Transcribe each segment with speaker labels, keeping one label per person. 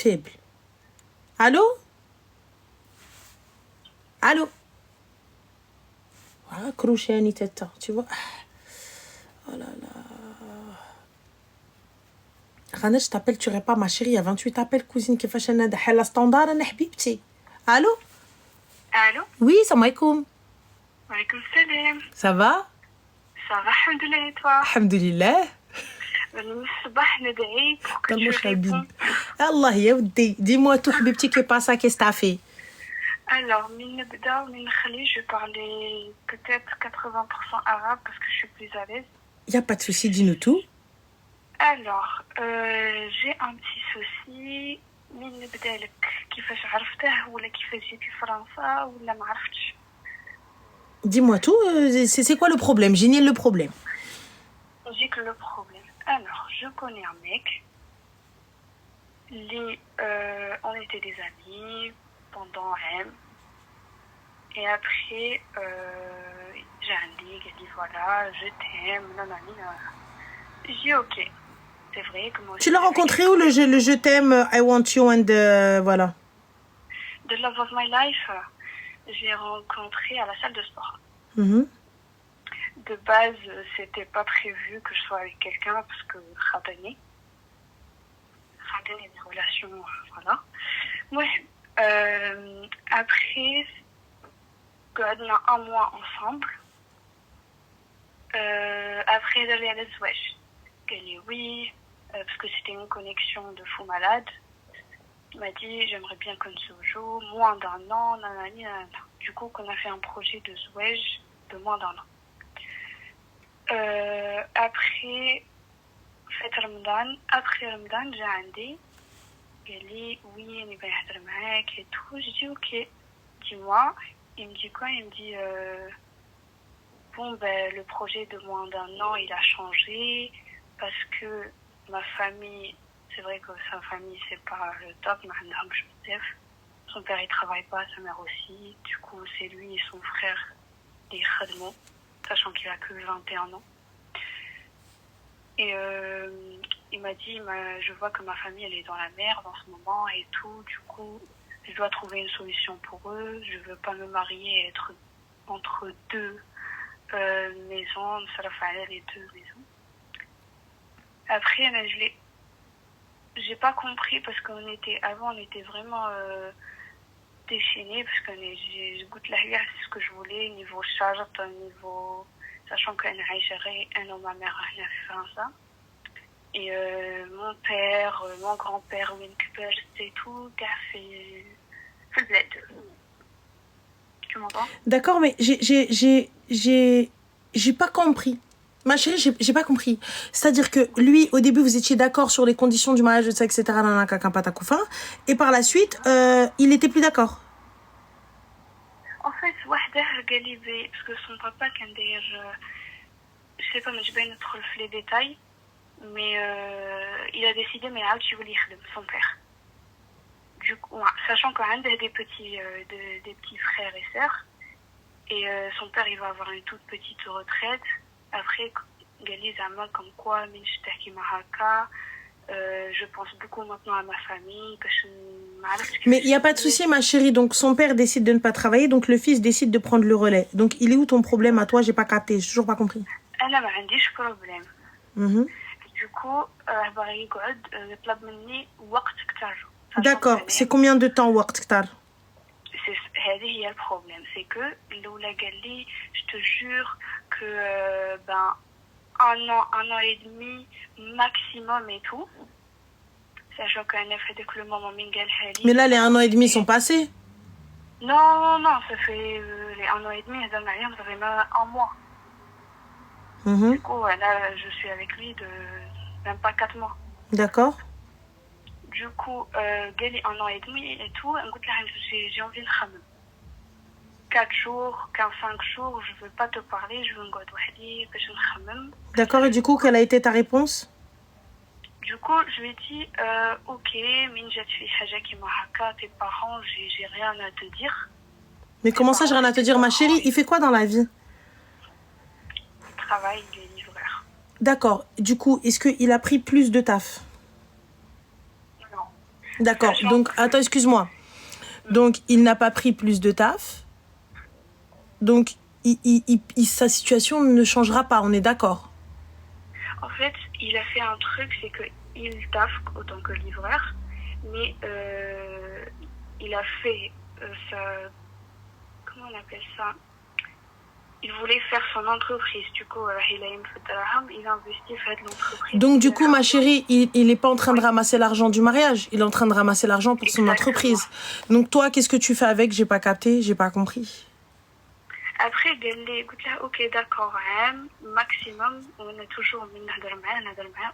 Speaker 1: faible. Allô? Allô? Ah, Krouchani teta, tu vois. Oh là là. Rana, je t'appelle, tu réponds, ma chérie, il y a 28 appels, cousine, qui fait la standard, أنا حبيبتي. Allô?
Speaker 2: Allô?
Speaker 1: Oui, salam alaikum.
Speaker 2: Walaikum salam.
Speaker 1: Ça va?
Speaker 2: Ça va, alhamdoulilah, et toi?
Speaker 1: Alhamdulillah.
Speaker 2: من الصباح ندعي pour que
Speaker 1: Tellement
Speaker 2: tu réponds.
Speaker 1: Allah ya ودي. Dis-moi tout, حبيبتي, qu'est-ce que t'as fait?
Speaker 2: Alors, من نبدا ومن نخلي, je vais parler peut-être 80% arabe parce que je suis plus à l'aise.
Speaker 1: Il n'y a pas de souci, dis-nous tout.
Speaker 2: Alors, j'ai un petit souci. من نبدا لك كيفاش عرفته ولا كيفاش جيت لفرنسا ولا ما عرفتش.
Speaker 1: Dis-moi tout, c'est quoi le problème? Génial le problème.
Speaker 2: J'ai que le problème. Alors, je connais un mec. On était des amis pendant un. Et après, j'ai un lit qui dit voilà, je t'aime, nanani. J'ai dit ok. C'est vrai que moi aussi.
Speaker 1: Tu l'as rencontré où le je t'aime, I want you and voilà.
Speaker 2: The Love of My Life, j'ai rencontré à la salle de sport.
Speaker 1: Mm-hmm.
Speaker 2: De base, c'était pas prévu que je sois avec quelqu'un parce que Khatani, des relations, voilà. Ouais. Après, on a un mois ensemble. Après, d'aller à l'Azouaj. Elle dit oui, parce que c'était une connexion de fou malade. Il m'a dit j'aimerais bien qu'on se joue, moins d'un an, nanani, nanana. Du coup, qu'on a fait un projet de Zouaj de moins d'un an. Après fête Ramadan, j'ai un dé. Elle dit oui, on va être avec et tout. Je dis ok, dis-moi. Il me dit quoi? Il me dit bon ben le projet de moins d'un an il a changé parce que ma famille, c'est vrai que sa famille c'est pas le top, son père il travaille pas, sa mère aussi. Du coup c'est lui et son frère des khadmou, sachant qu'il a que 21 ans. Et il m'a dit je vois que ma famille elle est dans la merde en ce moment et tout, du coup je dois trouver une solution pour eux, je veux pas me marier et être entre deux maisons, ça va faire les deux maisons. Après j'ai pas compris parce avant on était vraiment déchaînés parce que je goûte la vie, c'est ce que je voulais niveau charge, niveau sachant qu'elle a un homme ma mère a fait ça. Et mon père, mon grand-père, c'était tout fait le bled. Tu m'entends?
Speaker 1: D'accord, mais j'ai pas compris. Ma chérie, j'ai pas compris. C'est-à-dire que lui, au début, vous étiez d'accord sur les conditions du mariage, etc. Et par la suite, il était plus d'accord.
Speaker 2: En fait, parce que son papa, je sais pas, mais je vais notre les détails, mais il a décidé, mais tu veux lire son père. Du coup, sachant qu'il y a des petits frères et sœurs, et son père il va avoir une toute petite retraite. Après, Galizama comme quoi, je pense beaucoup maintenant à ma famille.
Speaker 1: Mais il n'y a pas de souci, ma chérie. Donc, son père décide de ne pas travailler, donc le fils décide de prendre le relais. Donc, il est où ton problème à toi? J'ai pas capté, j'ai toujours pas compris.
Speaker 2: أنا ما عنديش problème. Du coup, يقعد يطلب مني وقت كتر.
Speaker 1: D'accord. C'est combien de temps وقت كتر?
Speaker 2: هذه هي البروبليم. C'est que الأولى قال لي je te jure que un an et demi maximum et tout. Sachant qu'un fait que le moment mingalha.
Speaker 1: Mais là, les 1 an et demi sont passés.
Speaker 2: Non, ça fait les 1 an et demi, ça fait même un mois. Du coup, là, je suis avec lui de même pas 4 mois.
Speaker 1: D'accord.
Speaker 2: Du coup, قال 1 an et demi et tout, j'ai envie de ramener. 4 jours, 5 jours, je veux pas te parler, je veux me
Speaker 1: D'accord, et du coup, quelle a été ta réponse?
Speaker 2: Du coup, je lui ai dit, ok, tes parents, j'ai rien à te dire.
Speaker 1: Mais comment ça, j'ai rien à te dire, ma chérie? Il fait quoi dans la vie?
Speaker 2: Il travaille, il est livreur.
Speaker 1: D'accord. Du coup, est-ce qu'il a pris plus de taf?
Speaker 2: Non.
Speaker 1: D'accord.
Speaker 2: Sachant
Speaker 1: Donc,
Speaker 2: que-
Speaker 1: attends, excuse-moi. Donc, il n'a pas pris plus de taf. Donc, sa situation ne changera pas, on est d'accord.
Speaker 2: En fait, il a fait un truc, c'est qu'il taffe autant que livreur, mais il a fait sa... Comment on appelle ça? Il voulait faire son entreprise. Du coup, il a investi fait de l'entreprise.
Speaker 1: Donc, du coup, ma chérie, il n'est pas en train de ramasser l'argent du mariage. Il est en train de ramasser l'argent pour son
Speaker 2: Exactement.
Speaker 1: entreprise. Donc, toi, qu'est-ce que tu fais avec? J'ai pas capté, j'ai pas compris.
Speaker 2: Après, écoute là, ok, d'accord, maximum, on a toujours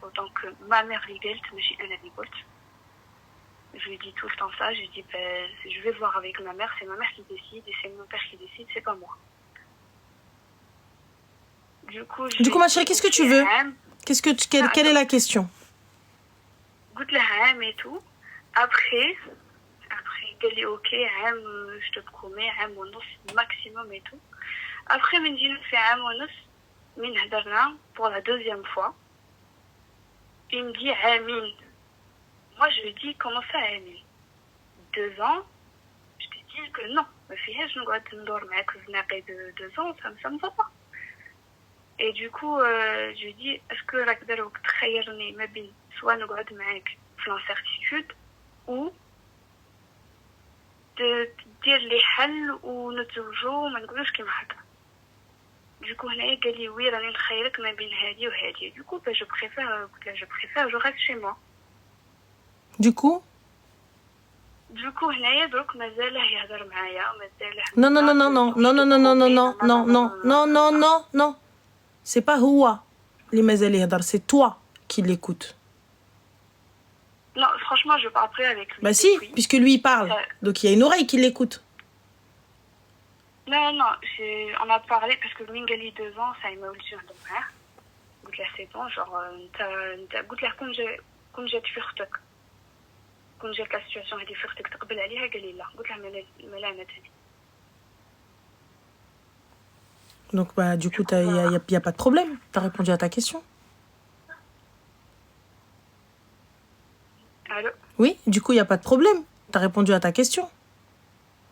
Speaker 2: autant que ma mère l'égale, mais j'ai un ami. Je lui dis tout le temps ça, je dis, ben, je vais voir avec ma mère, c'est ma mère qui décide, et c'est mon père qui décide, c'est pas moi. Du coup,
Speaker 1: ma chérie, qu'est-ce que tu veux? Quelle est la question?
Speaker 2: Goûte la ham et tout. Après, elle dit ok, je te promets, ham ou non, maximum et tout. Après, je dis, fait ham ou non, pour la deuxième fois. Il me dit, amin. Moi, je lui dis, comment ça, amin? 2 ans, je te dis que non. Ma fille, je ne dois pas dormir avec de 2 ans, ça me va pas. Et du coup, je lui dis, est-ce que la كداروا تخيرني ما بين soit نقعد معاك في l'incertitude ou تدير لي حل ونتزوجوا وما نقولوش كيما هكا. Du coup, هنايا قال لي وي راني نخيرك ما بين هذه وهذه. Du coup, je préfère je reste chez moi.
Speaker 1: Du coup,
Speaker 2: هنايا دروك مازاله يهضر معايا ومازاله
Speaker 1: non, non, non, non, non, non, non, non, non, non, non, non, non, non, non, non. C'est pas Houa, les mazal yahdar, c'est toi qui l'écoutes.
Speaker 2: Non, franchement, je parle plus avec lui.
Speaker 1: Bah si, puisque lui il parle. Donc il y a une oreille qui l'écoute.
Speaker 2: Non, on a parlé parce que Mingali 2 ans, ça m'a eu sur le père. Goûte la 7 ans, genre, goûte la comme j'ai furtek. Comme j'ai la situation est furtek, تقبل عليها قال لي لا. Goûte la ملامة هذه.
Speaker 1: Donc bah du coup, y a pas de problème. T'as répondu à ta question.
Speaker 2: Allô?
Speaker 1: Oui, du coup, il y a pas de problème. T'as répondu à ta question.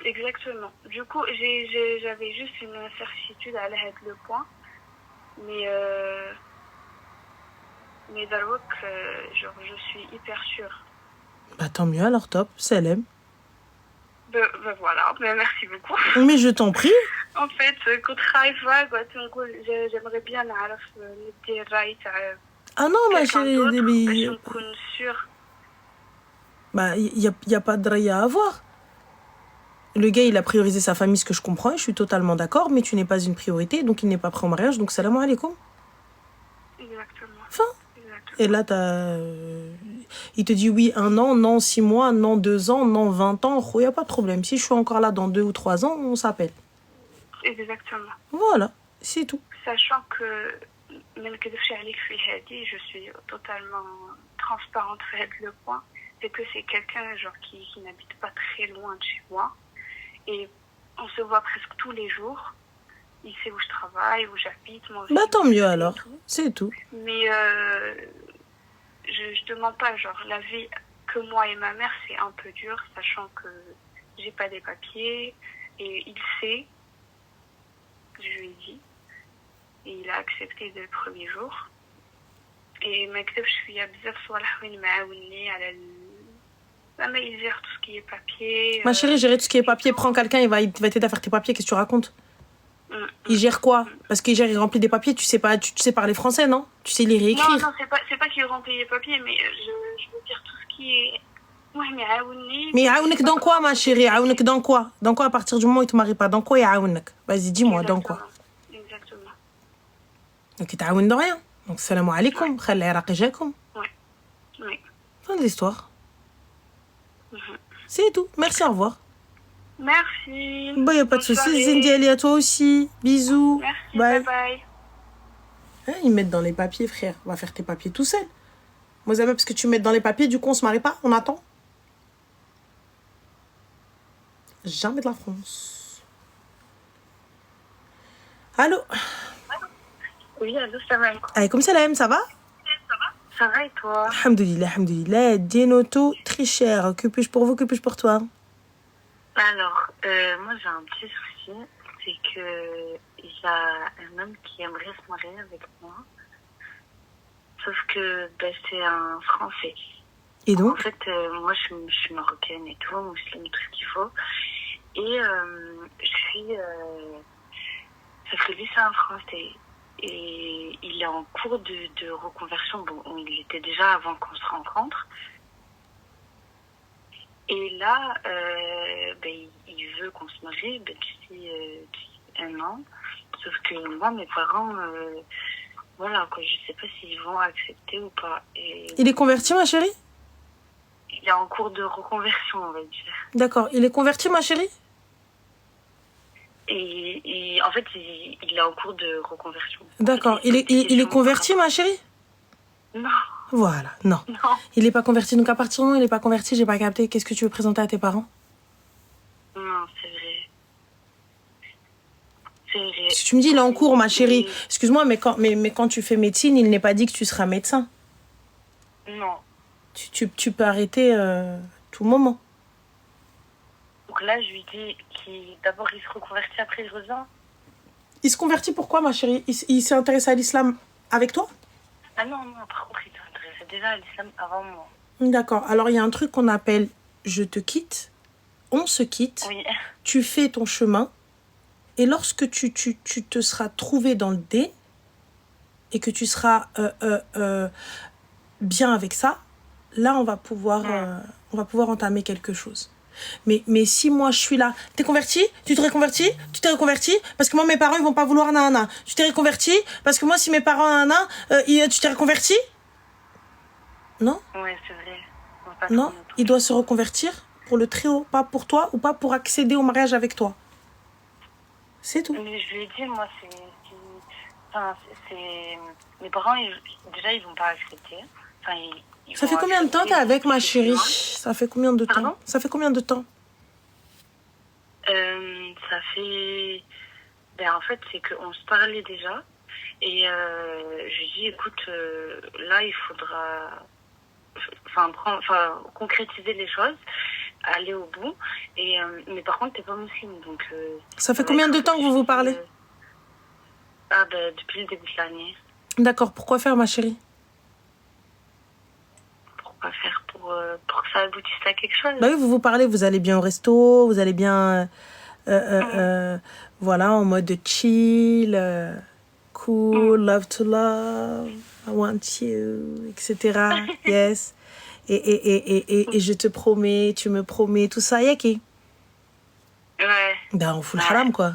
Speaker 2: Exactement. Du coup, j'avais juste une incertitude à le point. Mais Darwok, genre, je suis hyper sûre.
Speaker 1: Bah tant mieux alors, top, Salem.
Speaker 2: Ben voilà, mais merci beaucoup.
Speaker 1: Mais je t'en prie.
Speaker 2: En fait, quand j'aimerais bien dire right.
Speaker 1: Ah non, ma chérie,
Speaker 2: je suis sûre.
Speaker 1: Bah, y a pas de raya à avoir. Le gars, il a priorisé sa famille, ce que je comprends, et je suis totalement d'accord, mais tu n'es pas une priorité, donc il n'est pas prêt au mariage, donc salam alaikum.
Speaker 2: Exactement.
Speaker 1: Fin. Exactement. Et là, il te dit oui, 1 an, non, 6 mois, non, 2 ans, non, 20 ans, il n'y a pas de problème. Si je suis encore là dans 2 ou 3 ans, on s'appelle.
Speaker 2: Exactement.
Speaker 1: Voilà, c'est tout.
Speaker 2: Sachant que, même que je suis totalement transparente avec le point, c'est que c'est quelqu'un genre qui n'habite pas très loin de chez moi. Et on se voit presque tous les jours. Il sait où je travaille, où j'habite. Moi aussi,
Speaker 1: bah tant mieux alors, c'est tout.
Speaker 2: Mais je te mens pas, genre la vie que moi et ma mère, c'est un peu dur, sachant que j'ai pas des papiers. Et il sait, je lui ai dit. Et il a accepté dès le premier jour. Et ما كتبش فيا بزاف صوالح وين معاوني على il gère tout ce qui est papier.
Speaker 1: Ma chérie, gérer tout ce qui est papier, prends quelqu'un, il va t'aider à faire tes papiers, qu'est-ce que tu racontes? Il gère quoi? Parce qu'il gère, il remplit des papiers, tu sais parler français, non? Tu sais lire et écrire?
Speaker 2: Non, c'est pas qu'il remplit les papiers, mais je veux dire tout ce qui est...
Speaker 1: Mais yaounek dans quoi, ma chérie? Yaounek dans quoi? Dans quoi, à partir du moment où il te marie pas? Dans quoi yaounek? Vas-y, dis-moi, dans quoi?
Speaker 2: Exactement.
Speaker 1: Donc il t'aoune dans rien. Donc salam alaikum, khali iraqi jakoum.
Speaker 2: Oui.
Speaker 1: Fin de l'histoire. C'est tout. Merci, au revoir.
Speaker 2: Merci.
Speaker 1: Bah, y a pas de soucis, Zindiali, à toi aussi. Bisous.
Speaker 2: Merci, bye.
Speaker 1: Hein, ils mettent dans les papiers, frère. On va faire tes papiers tout seul. Moi, ça va parce que tu mets dans les papiers, du coup, on se marie pas, on attend. Jamais de la France. Allô?
Speaker 2: Oui, allô, salam.
Speaker 1: Alaykoum salam, ça va?
Speaker 2: Ça va? Ça va et toi?
Speaker 1: Alhamdoulilah, alhamdoulilah. Dinoto, très cher. Que puis-je pour vous, que puis-je pour toi?
Speaker 2: Alors, moi j'ai un petit souci, c'est que il y a un homme qui aimerait se marier avec moi, sauf que ben, c'est un Français.
Speaker 1: Et
Speaker 2: En
Speaker 1: donc?
Speaker 2: fait, moi je suis marocaine et tout, musulmane, tout ce qu'il faut. Et je suis... sauf que lui c'est un Français. Et il est en cours de reconversion. Bon, il était déjà avant qu'on se rencontre. Et là, ben, il veut qu'on se marie ben, d'ici 1 an. Sauf que moi, mes parents, voilà, quoi, je sais pas s'ils vont accepter ou pas. Et
Speaker 1: Il est converti, ma chérie?
Speaker 2: il est en cours de reconversion, on va dire.
Speaker 1: D'accord. Il est converti, ma chérie?
Speaker 2: Et en fait, il est en cours de reconversion.
Speaker 1: D'accord.
Speaker 2: En fait,
Speaker 1: Il est converti, ma chérie?
Speaker 2: Non,
Speaker 1: Voilà, non.
Speaker 2: non.
Speaker 1: Il n'est pas converti. Donc, à partir du moment où il n'est pas converti, j'ai pas capté. Qu'est-ce que tu veux présenter à tes parents?
Speaker 2: Non, c'est vrai. C'est vrai.
Speaker 1: Si tu me dis, il est en cours, ma chérie. Excuse-moi, mais quand tu fais médecine, il n'est pas dit que tu seras médecin.
Speaker 2: Non.
Speaker 1: Tu peux arrêter tout moment.
Speaker 2: Donc là, je lui dis d'abord il se reconvertit, après il revient.
Speaker 1: Il se convertit pourquoi, ma chérie? Il s'est intéressé à l'islam avec toi?
Speaker 2: Ah non, non, par contre, il s'intéressait déjà à l'islam avant moi.
Speaker 1: D'accord. Alors, il y a un truc qu'on appelle je te quitte, on se quitte,
Speaker 2: Oui.
Speaker 1: tu fais ton chemin, et lorsque tu te seras trouvé dans le dé, et que tu seras bien avec ça, là, on va pouvoir entamer quelque chose. Mais si moi je suis là, t'es converti? Tu te reconvertis? Tu t'es reconverti? Parce que moi mes parents ils vont pas vouloir nana. Tu t'es reconverti? Parce que moi si mes parents nana, tu t'es reconverti? Non?
Speaker 2: Ouais, c'est vrai. On va pas
Speaker 1: Non,
Speaker 2: tourner autour
Speaker 1: il
Speaker 2: du
Speaker 1: doit
Speaker 2: pot.
Speaker 1: se reconvertir pour le très haut, pas pour toi ou pas pour accéder au mariage avec toi. C'est tout.
Speaker 2: Mais je lui ai dit, moi, enfin, mes parents, déjà, ils vont pas accepter. Enfin, ils
Speaker 1: Ça
Speaker 2: vont
Speaker 1: fait combien de temps
Speaker 2: accepter
Speaker 1: t'es avec ma chérie?
Speaker 2: effectivement.
Speaker 1: Ça fait combien de temps?
Speaker 2: Pardon?
Speaker 1: Ça fait combien de temps?
Speaker 2: Ça fait... Ben, en fait, c'est qu'on se parlait déjà. Et je lui ai dit, écoute, là, il faudra... concrétiser les choses, aller au bout. Et, mais par contre, t'es pas musulmane, donc...
Speaker 1: Ça fait combien de temps que vous vous parlez?
Speaker 2: Depuis le début de l'année.
Speaker 1: D'accord, pourquoi faire ma chérie?
Speaker 2: Pourquoi faire pour que ça aboutisse à quelque chose?
Speaker 1: Bah oui, vous vous parlez, vous allez bien au resto, vous allez bien... voilà, en mode chill, cool, love to love, I want you, etc. Yes. Et je te promets, tu me promets, tout ça, yaki.
Speaker 2: Ouais.
Speaker 1: Ben, on fout le haram, quoi.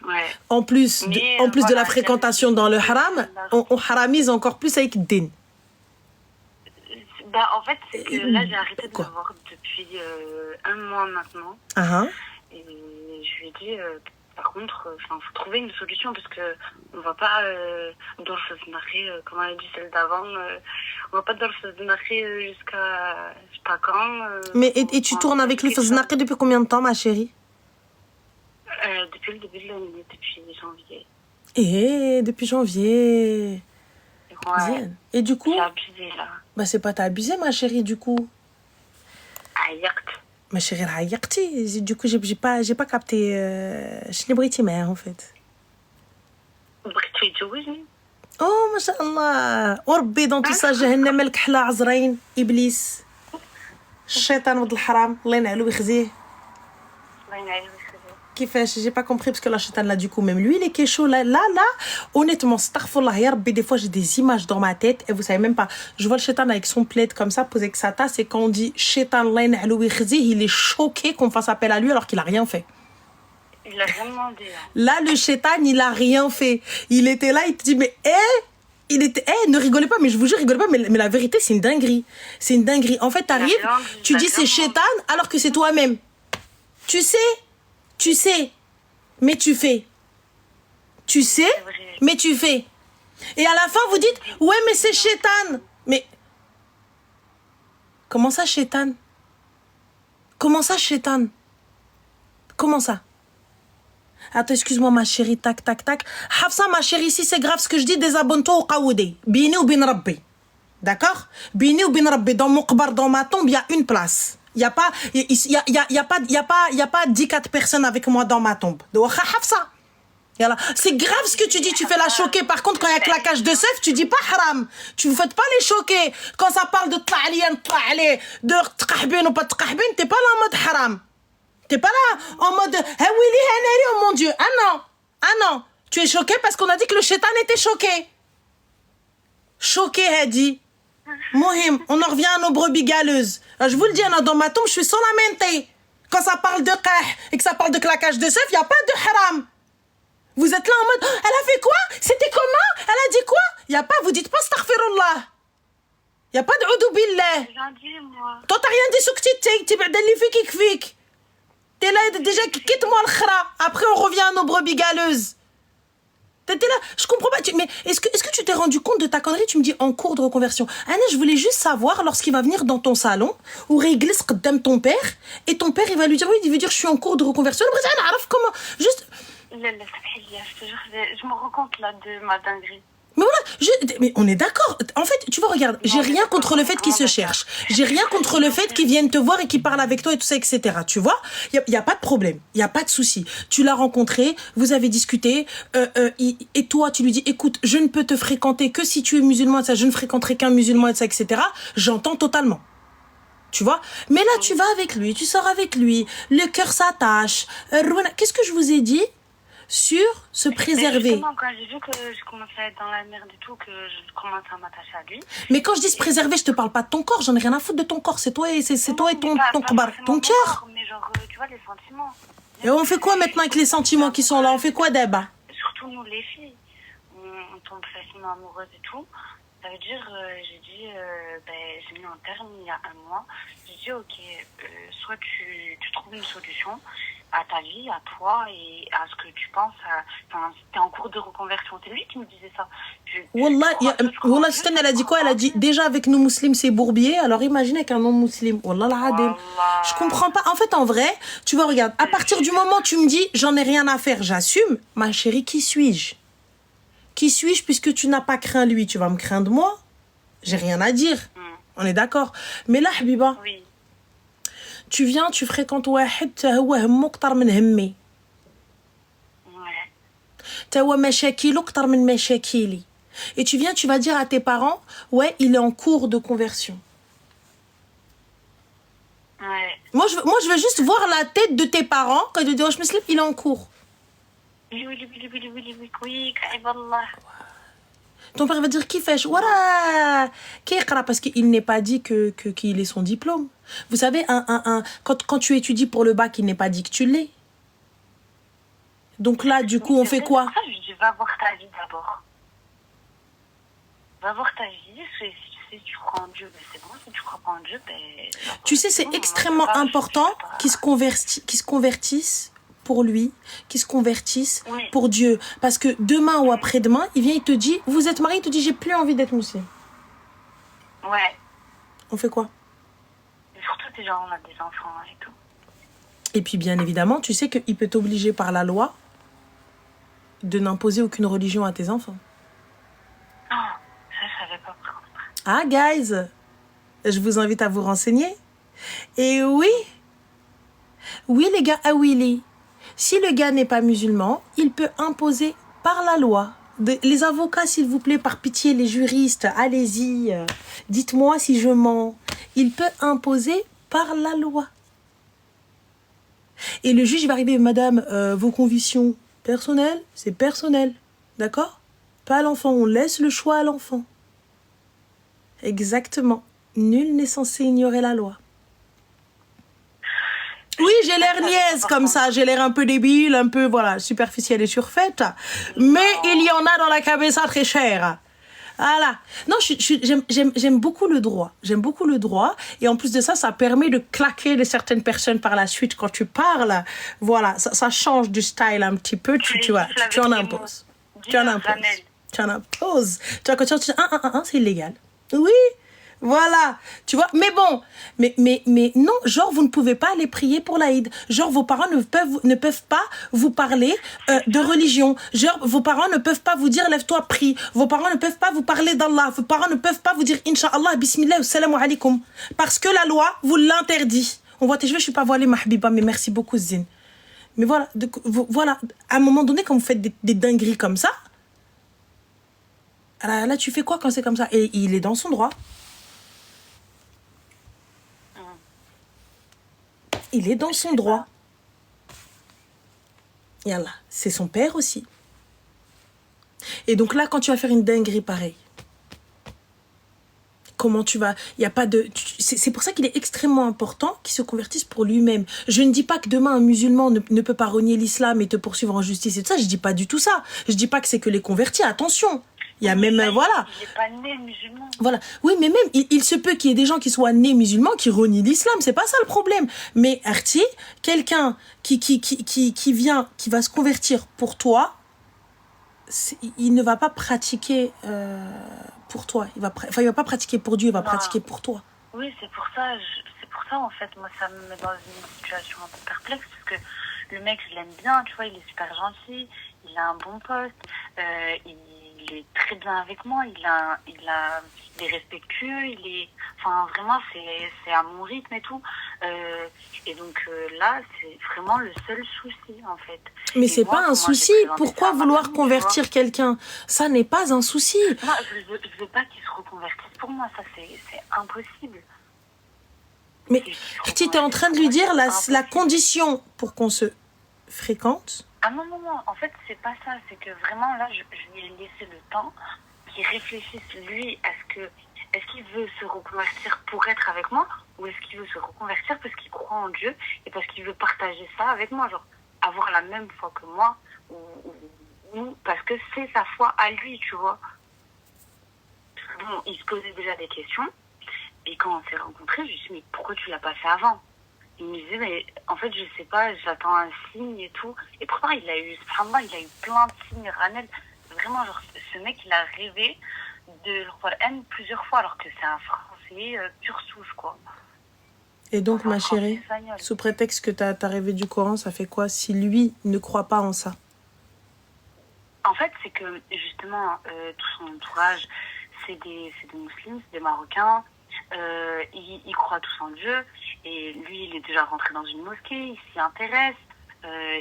Speaker 2: Ouais.
Speaker 1: En plus
Speaker 2: Mais,
Speaker 1: de
Speaker 2: voilà,
Speaker 1: la fréquentation dans le haram, on haramise encore plus avec din.
Speaker 2: Bah, en fait, c'est que là, j'ai arrêté de
Speaker 1: Quoi?
Speaker 2: le voir depuis 1 mois maintenant.
Speaker 1: Ah,
Speaker 2: Et je lui ai dit, par contre, faut trouver une solution parce que on va pas dans le marier, comme elle a dit celle d'avant, on va pas dans le marier jusqu'à je sais pas quand.
Speaker 1: et tu tournes avec lui Faznaqi depuis combien de temps, ma chérie?
Speaker 2: Depuis le début de l'année, depuis janvier.
Speaker 1: Et depuis janvier.
Speaker 2: Ouais.
Speaker 1: Bien. Et du coup,
Speaker 2: J'ai abusé là.
Speaker 1: bah c'est pas t'as abusé, ma chérie, du coup.
Speaker 2: عيقت.
Speaker 1: Ma chérie, raïakti. Du coup, j'ai pas capté. Je l'ai brité, mère, en fait.
Speaker 2: بغيت يتزوجني.
Speaker 1: Oh, ما شاء الله. وربي dans tout ça, جهنم الكحلة عزرين إبليس. الشيطان ولد الحرام الله ينعلو ويخزيه.
Speaker 2: الله ينعيش.
Speaker 1: كيفاش j'ai pas compris parce que la chétane là du coup même lui il est kécho là honnêtement astaghfirullah ya rabbi des fois j'ai des images dans ma tête et vous savez même pas je vois le chétane avec son plaid comme ça posé que sa tasse et quand on dit chétane Allah ينعلو ويخزيه il est choqué qu'on fasse appel à lui alors qu'il a rien fait.
Speaker 2: Il a rien demandé. Hein.
Speaker 1: Là le chétane il a rien fait, il était là il te dit mais ne rigolez pas mais je vous jure rigolez pas mais la vérité c'est une dinguerie en fait t'arrives tu dis c'est chétane alors que c'est toi-même tu sais, mais tu fais. Tu sais, mais tu fais. Et à la fin, vous dites, ouais, mais c'est chétan. Mais comment ça, chétan? Comment ça, chétan? Comment ça? Attends, excuse-moi, ma chérie, tac, tac, tac. Hafsa, ma chérie, si c'est grave ce que je dis, désabonne-toi au Qaoudi. Bini ou bin Rabbi. D'accord? Bini ou bin Rabbi. Dans mon qbar, dans ma tombe, il y a une place. Il n'y a pas, y a pas 10-4 personnes avec moi dans ma tombe. Hafsa. C'est grave ce que tu dis, tu fais la choquer. Par contre, quand il y a claquage de seuf, tu dis pas haram. Tu ne faites pas les choquer. Quand ça parle de tla'aliyan, de tqahbin ou pas tqahbin, t'es pas là en mode haram. T'es pas là en mode Hawili Hanari, oh mon Dieu. Ah non. Tu es choqué parce qu'on a dit que le shaitan était choqué. Choqué, Hadi. Mohim, on en revient à nos brebis galeuses. Je vous le dis, dans ma tombe, je suis solamente. Quand ça parle de qah et que ça parle de claquage de seuf, il n'y a pas de haram. Vous êtes là en mode, elle a fait quoi? C'était comment? Elle a dit quoi? Il n'y a pas, vous dites pas astaghfirullah. Il n'y a pas de oudou billah.
Speaker 2: J'ai dit, moi.
Speaker 1: Toi, t'as rien dit sur que tu fik. T'es là, déjà, quitte-moi le khra. Après, on revient à nos brebis galeuses. T'étais là, je comprends pas. Mais est-ce que tu t'es rendu compte de ta connerie? Tu me dis en cours de reconversion. Anna, je voulais juste savoir, lorsqu'il va venir dans ton salon, où il glisse ton père, et ton père, il va lui dire, oui, il veut dire, je suis en cours de reconversion. Comment? Juste.
Speaker 2: Je me rends compte là de ma dinguerie.
Speaker 1: Mais voilà, mais on est d'accord. En fait, tu vois, regarde, j'ai rien contre le fait qu'ils se cherchent. J'ai rien contre le fait qu'ils viennent te voir et qu'ils parlent avec toi et tout ça, etc. Tu vois, il y a pas de problème, il y a pas de souci. Tu l'as rencontré, vous avez discuté, et toi, tu lui dis, écoute, je ne peux te fréquenter que si tu es musulman, ça, je ne fréquenterai qu'un musulman, et ça, etc. J'entends totalement. Tu vois, mais là, tu vas avec lui, tu sors avec lui, le cœur s'attache. Qu'est-ce que je vous ai dit? Sur se préserver.
Speaker 2: Justement, quand j'ai vu que je commençais à être dans la merde et tout, que je commençais à m'attacher à lui.
Speaker 1: Mais quand je dis se préserver, je te parle pas de ton corps, j'en ai rien à foutre de ton corps, c'est toi et ton cœur.
Speaker 2: Mais genre, tu vois, les sentiments.
Speaker 1: Et on fait quoi maintenant avec les sentiments qui sont là? On fait quoi, Deba?
Speaker 2: Surtout nous, les filles, on tombe facilement amoureuse et tout. Ça veut dire, j'ai mis un terme il y a 1 mois. J'ai dit, ok, soit tu trouves une solution à ta vie, à toi et à ce que tu penses. Enfin, t'es en cours de reconversion. C'est lui qui me disait ça.
Speaker 1: Wallah, elle a dit quoi? Elle a dit, déjà avec nous musulmans, c'est bourbier. Alors imagine avec un non-musulman. Wallah, l'adil. Je comprends pas. En fait, en vrai, tu vois, regarde, à partir du moment où tu me dis, j'en ai rien à faire, j'assume. Ma chérie, qui suis-je? Qui suis-je puisque tu n'as pas craint lui? Tu vas me craindre moi? J'ai rien à dire. On est d'accord. Mais là, Habiba,
Speaker 2: oui.
Speaker 1: Tu viens, tu fréquentes واحد هو همه أكتر من همي. هو مشاكله أكتر من مشاكلي. Et tu viens, tu vas dire à tes parents, ouais, il est en cours de conversion.
Speaker 2: Ouais.
Speaker 1: Moi, je veux juste voir la tête de tes parents quand ils te disent, oh, je me slip, il est en cours.
Speaker 2: Oui, Allah.
Speaker 1: Ton père va dire qui fait voilà parce qu'il n'est pas dit qu'il ait son diplôme. Vous savez, quand tu étudies pour le bac, il n'est pas dit que tu l'es. Donc là, du coup, on fait quoi?
Speaker 2: Je vais voir ta vie d'abord. Va voir ta vie. Si tu crois en Dieu, ben c'est bon. Si tu crois pas en Dieu, ben...
Speaker 1: Tu sais, c'est extrêmement important qu'ils se convertissent pour lui, qu'ils se convertissent pour Dieu. Parce que demain ou après-demain, il vient, il te dit, vous êtes marié, il te dit, j'ai plus envie d'être musulman.
Speaker 2: Ouais.
Speaker 1: On fait quoi?
Speaker 2: Et surtout, déjà, on a des enfants et tout.
Speaker 1: Et puis, bien évidemment, tu sais qu'il peut t'obliger par la loi de n'imposer aucune religion à tes enfants.
Speaker 2: Oh, ça, je savais pas par contre.
Speaker 1: Ah, guys, je vous invite à vous renseigner. Et oui, les gars, ah oui, si le gars n'est pas musulman, il peut imposer par la loi. Les avocats, s'il vous plaît, par pitié, les juristes, allez-y, dites-moi si je mens. Il peut imposer par la loi. Et le juge va arriver, madame, vos convictions personnelles, c'est personnel, d'accord? Pas à l'enfant, on laisse le choix à l'enfant. Exactement. Nul n'est censé ignorer la loi. Oui, j'ai l'air niaise comme ça, j'ai l'air un peu débile, un peu, voilà, superficielle et surfaite. Mais il y en a dans la cabeza très chère. Voilà. Non, j'aime beaucoup le droit. J'aime beaucoup le droit. Et en plus de ça, ça permet de claquer de certaines personnes par la suite quand tu parles. Voilà, ça change du style un petit peu. Tu vois, tu en imposes. Tu en imposes. Tu vois, quand tu dis, c'est illégal. Oui. Voilà, tu vois. Mais bon, mais non, genre, vous ne pouvez pas aller prier pour l'Aïd. Genre, vos parents ne peuvent pas vous parler de religion. Genre, vos parents ne peuvent pas vous dire, lève-toi, prie. Vos parents ne peuvent pas vous parler d'Allah. Vos parents ne peuvent pas vous dire, Inch'Allah, Bismillah, Salam alaikum. Parce que la loi vous l'interdit. On voit tes cheveux, je suis pas voilée, ma habiba, mais merci beaucoup, Zine. Mais voilà, voilà, à un moment donné, quand vous faites des dingueries comme ça, là, tu fais quoi quand c'est comme ça? Et il est dans son droit. Il est dans son droit. Yallah, c'est son père aussi. Et donc là, quand tu vas faire une dinguerie pareille, comment tu vas... Il y a pas de... C'est pour ça qu'il est extrêmement important qu'il se convertisse pour lui-même. Je ne dis pas que demain, un musulman ne peut pas renier l'islam et te poursuivre en justice et tout ça. Je ne dis pas du tout ça. Je ne dis pas que c'est que les convertis. Attention. Il y a même... voilà.
Speaker 2: Il n'est pas né musulman.
Speaker 1: Voilà. Oui, mais même, il se peut qu'il y ait des gens qui soient nés musulmans qui renient l'islam. C'est pas ça le problème. Mais Arti, quelqu'un qui vient, qui va se convertir pour toi, il ne va pas pratiquer pour toi. Il va pas pratiquer pour Dieu, il va pratiquer pour toi.
Speaker 2: Oui, c'est pour ça en fait, moi ça me met dans une situation un peu perplexe parce que le mec je l'aime bien, tu vois, il est super gentil, il a un bon poste, il est très bien avec moi, il est respectueux, enfin vraiment c'est à mon rythme et tout, et donc là c'est vraiment le seul souci en fait.
Speaker 1: Mais
Speaker 2: et
Speaker 1: c'est
Speaker 2: moi,
Speaker 1: pas un souci. Pourquoi vouloir convertir quelqu'un? Ça n'est pas un souci.
Speaker 2: Non, je veux pas qu'il se reconvertisse pour moi, ça c'est impossible.
Speaker 1: Mais tu es en train de lui dire la condition pour qu'on se fréquente.
Speaker 2: Ah non, en fait, c'est pas ça. C'est que vraiment, là, je lui ai laissé le temps qu'il réfléchisse, lui, est-ce qu'il veut se reconvertir pour être avec moi ou est-ce qu'il veut se reconvertir parce qu'il croit en Dieu et parce qu'il veut partager ça avec moi, genre avoir la même foi que moi ou parce que c'est sa foi à lui, tu vois. Bon, il se posait déjà des questions. Et quand on s'est rencontrés, je lui ai dit, mais pourquoi tu l'as pas fait avant? Il me disait, mais en fait, je sais pas, j'attends un signe et tout. Et pourtant, il a eu plein de signes, Ranel. Vraiment, genre, ce mec, il a rêvé de le Coran plusieurs fois, alors que c'est un français pur souche, quoi.
Speaker 1: Et donc, ma chérie, sous prétexte que t'as rêvé du Coran, ça fait quoi si lui ne croit pas en ça?
Speaker 2: En fait, c'est que, justement, tout son entourage, c'est des musulmans, c'est des Marocains. Ils croient tous en Dieu et lui il est déjà rentré dans une mosquée, il s'y intéresse,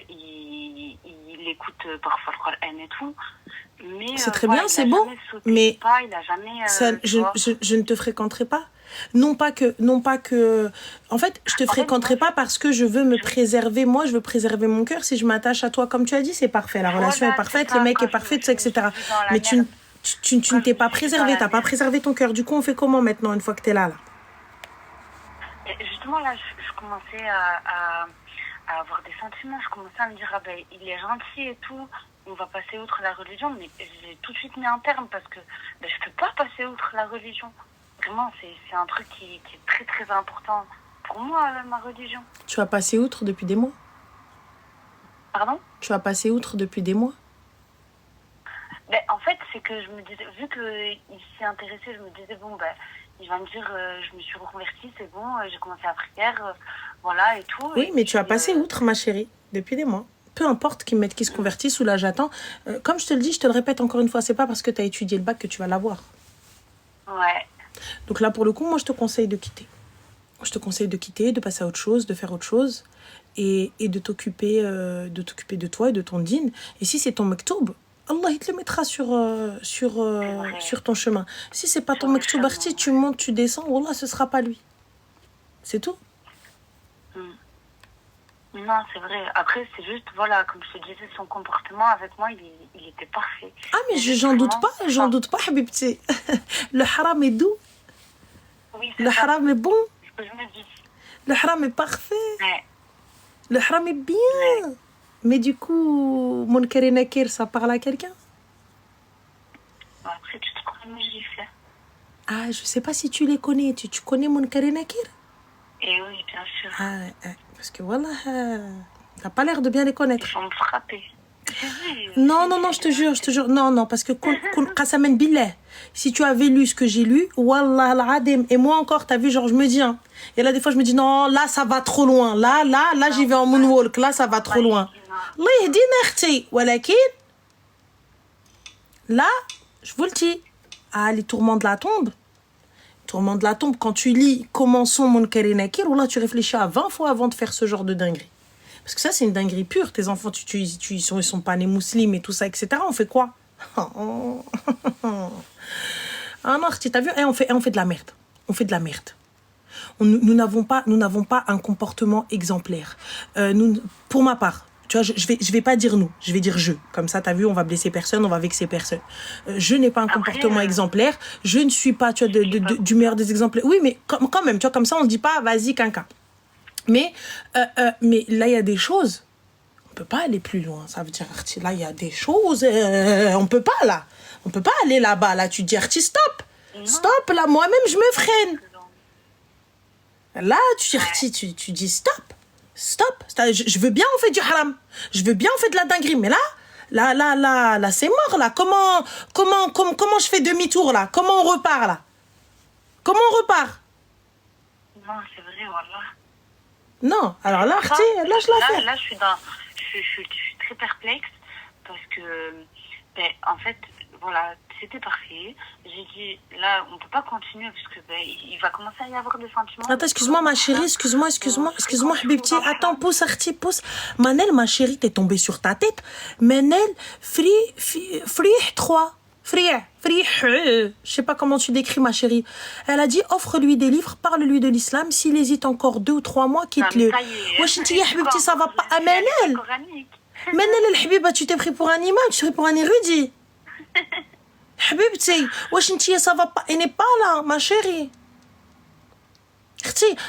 Speaker 2: il écoute parfois le Coran et tout, mais
Speaker 1: c'est très bien, c'est beau, mais
Speaker 2: il a jamais
Speaker 1: je ne te fréquenterai pas. Non pas que en fait je te fréquenterai pas parce que je veux me préserver, moi je veux préserver mon cœur. Si je m'attache à toi comme tu as dit, c'est parfait, la relation est parfaite, le mec est parfait, etc. Mais tu ne t'es pas préservé, t'as pas préservé ton cœur. Du coup, on fait comment maintenant, une fois que t'es là?
Speaker 2: Justement, là, je commençais à avoir des sentiments. Je commençais à me dire, ah ben, il est gentil et tout, on va passer outre la religion. Mais j'ai tout de suite mis un terme parce que ben, je peux pas passer outre la religion. Vraiment, c'est un truc qui est très, très important pour moi, ma religion.
Speaker 1: Tu as passé outre depuis des mois?
Speaker 2: Pardon?
Speaker 1: Tu as passé outre depuis des mois?
Speaker 2: Ben, en fait, c'est que je me disais, vu qu'il s'y intéressait, je me disais, bon, ben, il va me dire, je me suis reconvertie, c'est bon, j'ai commencé la prière, voilà, et tout.
Speaker 1: Oui,
Speaker 2: et
Speaker 1: mais
Speaker 2: puis,
Speaker 1: tu as passé outre, ma chérie, depuis des mois. Peu importe qui se convertissent ou là, j'attends. Comme je te le dis, je te le répète encore une fois, c'est pas parce que tu as étudié le bac que tu vas l'avoir. Ouais. Donc là, pour le coup, moi, je te conseille de quitter. Je te conseille de quitter, de passer à autre chose, de faire autre chose et de t'occuper de toi et de ton dîn. Et si c'est ton maktoub, Allah il te le mettra sur ton chemin. Si c'est pas ton maktoub, tu montes, tu descends, Wallah, ce sera pas lui. C'est tout.
Speaker 2: Non, c'est vrai. Après, c'est juste, voilà, comme je te disais, son comportement avec moi, il était parfait.
Speaker 1: Ah, mais j'en doute pas, Habibti. Le haram est doux.
Speaker 2: Oui,
Speaker 1: le haram est bon.
Speaker 2: C'est ce que je me dis.
Speaker 1: Le haram est parfait.
Speaker 2: Ouais.
Speaker 1: Le haram est bien. Ouais. Mais du coup, Munkar et Nakir, ça parle à quelqu'un?
Speaker 2: Après, tu te connais mes gifles.
Speaker 1: Ah, je sais pas si tu les connais. Tu connais Munkar et Nakir?
Speaker 2: Eh oui, bien sûr.
Speaker 1: Ah, parce que voilà, t'as pas l'air de bien les connaître.
Speaker 2: Ils vont me frapper.
Speaker 1: Non, non, non, je te jure, je te jure. Non, non, parce que Qasamen Billah, si tu avais lu ce que j'ai lu, Wallah al-Adim, et moi encore, t'as vu, genre, je me dis, hein, et là, des fois, je me dis, non, là, ça va trop loin. Là, j'y vais en moonwalk. Là, ça va trop loin. Allah yahdina akhti. Walakin, là, je vous le dis, ah, les tourments de la tombe, quand tu lis comment sont Munkar et Nakir, là, tu réfléchis à 20 fois avant de faire ce genre de dinguerie. Parce que ça, c'est une dinguerie pure. Tes enfants, ils sont pas nés musulmans et tout ça, etc. On fait quoi? Ah non, t'as vu? On fait de la merde. On fait de la merde. Nous n'avons pas un comportement exemplaire. Pour ma part, tu vois, je vais pas dire nous, je vais dire je. Comme ça, t'as vu, on va blesser personne, on va vexer personne. Je n'ai pas un comportement exemplaire. Je ne suis pas, tu vois, du meilleur des exemplaires. Oui, mais quand même, tu vois, comme ça, on se dit pas, vas-y, quinca. Mais là, il y a des choses. On peut pas aller plus loin. Ça veut dire, là, il y a des choses. On peut pas, là. On peut pas aller là-bas. Là, tu dis, stop. Stop, là, moi-même, je me freine. Là, tu dis stop. Stop. Je veux bien, on fait du haram. Je veux bien, on fait de la dinguerie. Mais là, c'est mort, là. Comment je fais demi-tour, là? Comment on repart, là? Comment on repart?
Speaker 2: Non, c'est vrai, voilà.
Speaker 1: Non, alors là, lâche l'affaire.
Speaker 2: Là, je suis très perplexe parce que, en fait, voilà, c'était parfait. J'ai dit, là, on peut pas continuer parce que il va commencer à y avoir des sentiments.
Speaker 1: Attends, excuse-moi, ma chérie, excuse-moi, Habibti. Attends, pousse, Arti, pousse. Manel, ma chérie, t'es tombée sur ta tête. Manel, frih 3. Je sais pas comment tu décris, ma chérie. Elle a dit, offre-lui des livres, parle-lui de l'islam. S'il hésite encore 2 ou 3 mois, quitte-le. Wesh, ya Habibti, ça va pas. Ah, Manel, el Habiba, tu t'es pris pour un imam, tu t'es pris pour un érudit. Habibti, wesh, ça va pas. Elle n'est pas là, ma chérie.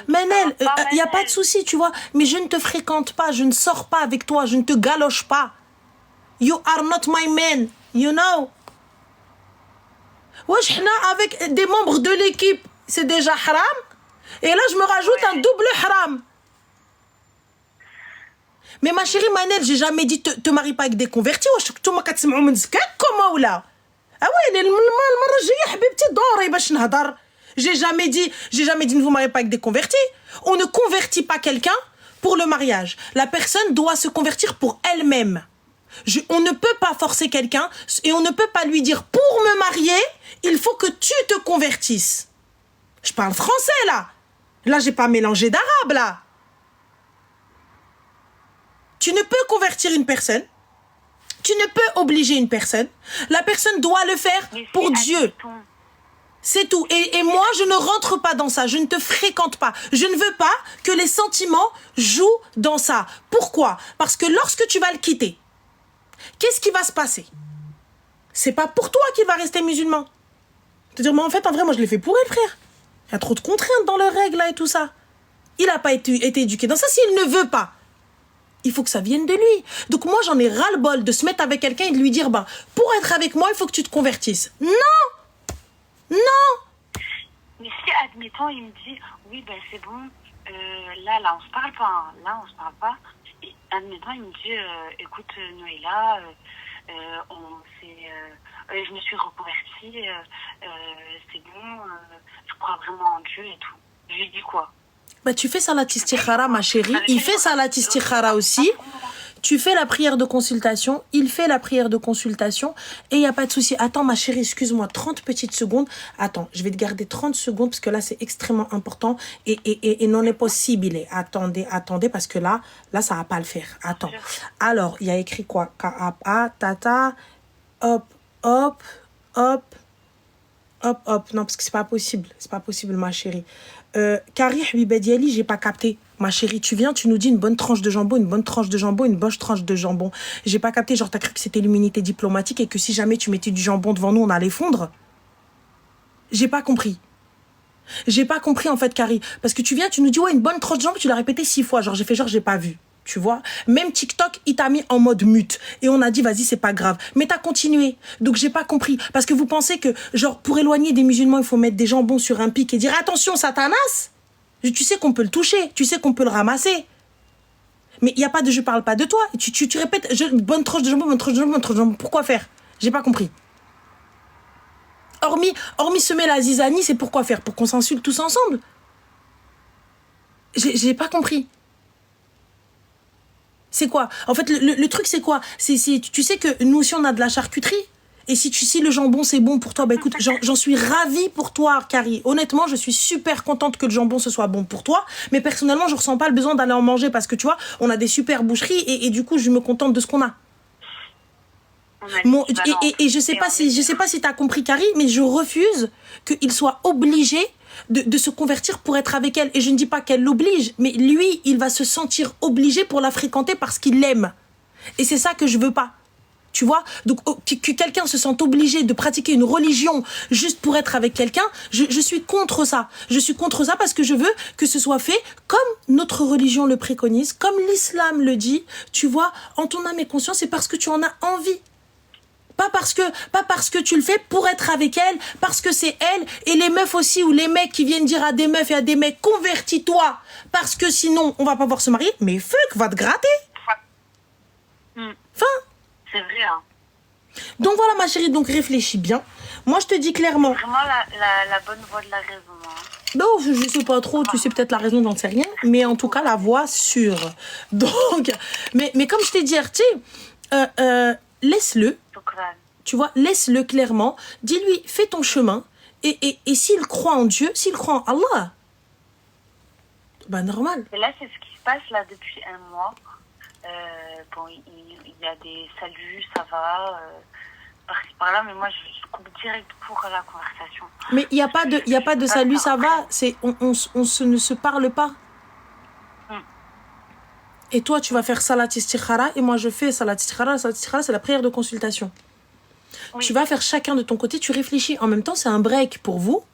Speaker 1: Manel, il n'y a pas de souci, tu vois. Mais je ne te fréquente pas, je ne sors pas avec toi, je ne te galoche pas. You are not my man, you know. Wesh, avec des membres de l'équipe, c'est déjà haram. Et là, je me rajoute un double haram. Mais ma chérie Manel, j'ai jamais dit te marie pas avec des convertis. Wesh, نتوما كتسمعوا من زكاك كما ولا. Ah ouais, المرة الجاية حبيبتي دوري باش نهضر. J'ai jamais dit ne vous mariez pas avec des convertis. On ne convertit pas quelqu'un pour le mariage. La personne doit se convertir pour elle-même. On ne peut pas forcer quelqu'un et on ne peut pas lui dire pour me marier, il faut que tu te convertisses. Je parle français là. Là, j'ai pas mélangé d'arabe là. Tu ne peux convertir une personne. Tu ne peux obliger une personne. La personne doit le faire pour Dieu. C'est tout. Et moi, je ne rentre pas dans ça. Je ne te fréquente pas. Je ne veux pas que les sentiments jouent dans ça. Pourquoi? Parce que lorsque tu vas le quitter, qu'est-ce qui va se passer? C'est pas pour toi qu'il va rester musulman. Te dire, mais en fait, en vrai, moi, je l'ai fait pour elle, frère. Il y a trop de contraintes dans leurs règles, là, et tout ça. Il n'a pas été éduqué dans ça. S'il ne veut pas, il faut que ça vienne de lui. Donc, moi, j'en ai ras-le-bol de se mettre avec quelqu'un et de lui dire, pour être avec moi, il faut que tu te convertisses. Non! Non!
Speaker 2: Mais si, admettons, il me dit, oui, c'est bon, là, on se parle pas. Hein. Là, on se parle pas. Et, admettons, il me dit, écoute, Noëlla, je me suis reconvertie, c'est bon, je crois vraiment en Dieu et tout. Je lui dis quoi?
Speaker 1: Tu fais salat istikhara, ma chérie. Il fait salat istikhara aussi. Tu fais la prière de consultation. Il fait la prière de consultation. Et il n'y a pas de souci. Attends, ma chérie, excuse-moi, 30 petites secondes. Attends, je vais te garder 30 secondes parce que là, c'est extrêmement important. Et non est possible. Attendez, parce que là, ça va pas le faire. Attends. Alors, il y a écrit quoi? K-A-A, tata, hop. Non, parce que c'est pas possible. C'est pas possible, ma chérie. Kari Habiba Diali, j'ai pas capté. Ma chérie, tu viens, tu nous dis une bonne tranche de jambon, une bonne tranche de jambon. J'ai pas capté, genre t'as cru que c'était l'immunité diplomatique et que si jamais tu mettais du jambon devant nous, on allait fondre. J'ai pas compris. En fait, Kari. Parce que tu viens, tu nous dis, ouais, une bonne tranche de jambon, tu l'as répété 6 fois. Genre, j'ai pas vu. Tu vois, même TikTok, il t'a mis en mode mute. Et on a dit, vas-y, c'est pas grave. Mais t'as continué. Donc, j'ai pas compris. Parce que vous pensez que, genre, pour éloigner des musulmans, il faut mettre des jambons sur un pic et dire, attention, Satanas. Tu sais qu'on peut le toucher. Tu sais qu'on peut le ramasser. Mais il n'y a pas de je parle pas de toi. Tu répètes bonne tranche de jambon, bonne tranche de jambon, bonne tranche de jambon. Pourquoi faire? J'ai pas compris. Hormis semer la zizanie, c'est pourquoi faire? Pour qu'on s'insulte tous ensemble? J'ai pas compris. C'est quoi? En fait, le truc, c'est quoi? Tu sais que nous aussi, on a de la charcuterie. Et si le jambon, c'est bon pour toi, bah écoute, j'en suis ravie pour toi, Carrie. Honnêtement, je suis super contente que le jambon, ce soit bon pour toi. Mais personnellement, je ressens pas le besoin d'aller en manger parce que, tu vois, on a des super boucheries et du coup, je me contente de ce qu'on a. Et je sais pas si t'as compris, Carrie, mais je refuse qu'il soit obligé de se convertir pour être avec elle. Et je ne dis pas qu'elle l'oblige, mais lui, il va se sentir obligé pour la fréquenter parce qu'il l'aime. Et c'est ça que je veux pas. Tu vois? Donc, que quelqu'un se sente obligé de pratiquer une religion juste pour être avec quelqu'un, je suis contre ça. Je suis contre ça parce que je veux que ce soit fait comme notre religion le préconise, comme l'islam le dit. Tu vois, en ton âme et conscience, c'est parce que tu en as envie. Pas parce que tu le fais pour être avec elle, parce que c'est elle. Et les meufs aussi, ou les mecs qui viennent dire à des meufs et à des mecs, convertis-toi, parce que sinon, on va pas pouvoir se marier. Mais fuck, va te gratter. Enfin.
Speaker 2: C'est vrai, hein.
Speaker 1: Donc voilà, ma chérie, donc réfléchis bien. Moi, je te dis clairement.
Speaker 2: C'est vraiment la bonne voie de la raison, hein.
Speaker 1: Non, je sais pas trop, tu sais peut-être la raison, j'en sais rien. Mais en tout cas, la voie sûre. Donc, mais comme je t'ai dit, laisse-le. Tu vois, laisse-le clairement. Dis-lui, fais ton chemin. Et s'il croit en Dieu, s'il croit en Allah, bah normal.
Speaker 2: Et là, c'est ce qui se passe là depuis un mois. Bon, il y a des saluts, ça va, par-ci par-là, mais moi, je coupe direct pour la conversation.
Speaker 1: Mais il n'y a pas de salut, ça va. C'est, on ne se parle pas. Et toi, tu vas faire salat istikhara et moi, je fais salat istikhara. Salat istikhara, c'est la prière de consultation. Oui. Tu vas faire chacun de ton côté, tu réfléchis. En même temps, c'est un break pour vous.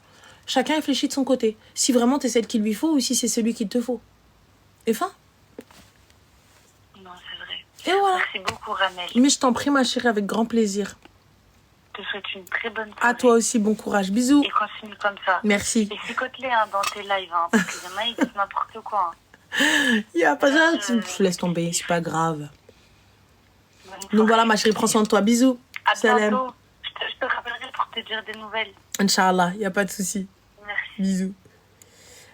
Speaker 1: Chacun réfléchit de son côté. Si vraiment tu es celle qu'il lui faut ou si c'est celui qu'il te faut. Et fin.
Speaker 2: Non, c'est vrai.
Speaker 1: Et voilà.
Speaker 2: Merci beaucoup, Ramel.
Speaker 1: Mais je t'en prie, ma chérie, avec grand plaisir.
Speaker 2: Je te souhaite une très bonne soirée.
Speaker 1: À toi aussi, bon courage. Bisous.
Speaker 2: Et continue comme ça.
Speaker 1: Merci.
Speaker 2: Et chicote-les dans tes lives, hein, parce qu'il y en a, ils disent n'importe quoi. Hein.
Speaker 1: Il a pas ça, je laisse tomber, c'est pas grave. Donc voilà, ma chérie, prends soin de toi. Bisous.
Speaker 2: À bientôt. Je te rappellerai pour te dire des nouvelles.
Speaker 1: Inch'Allah, il n'y a pas de souci.
Speaker 2: Merci.
Speaker 1: Bisous.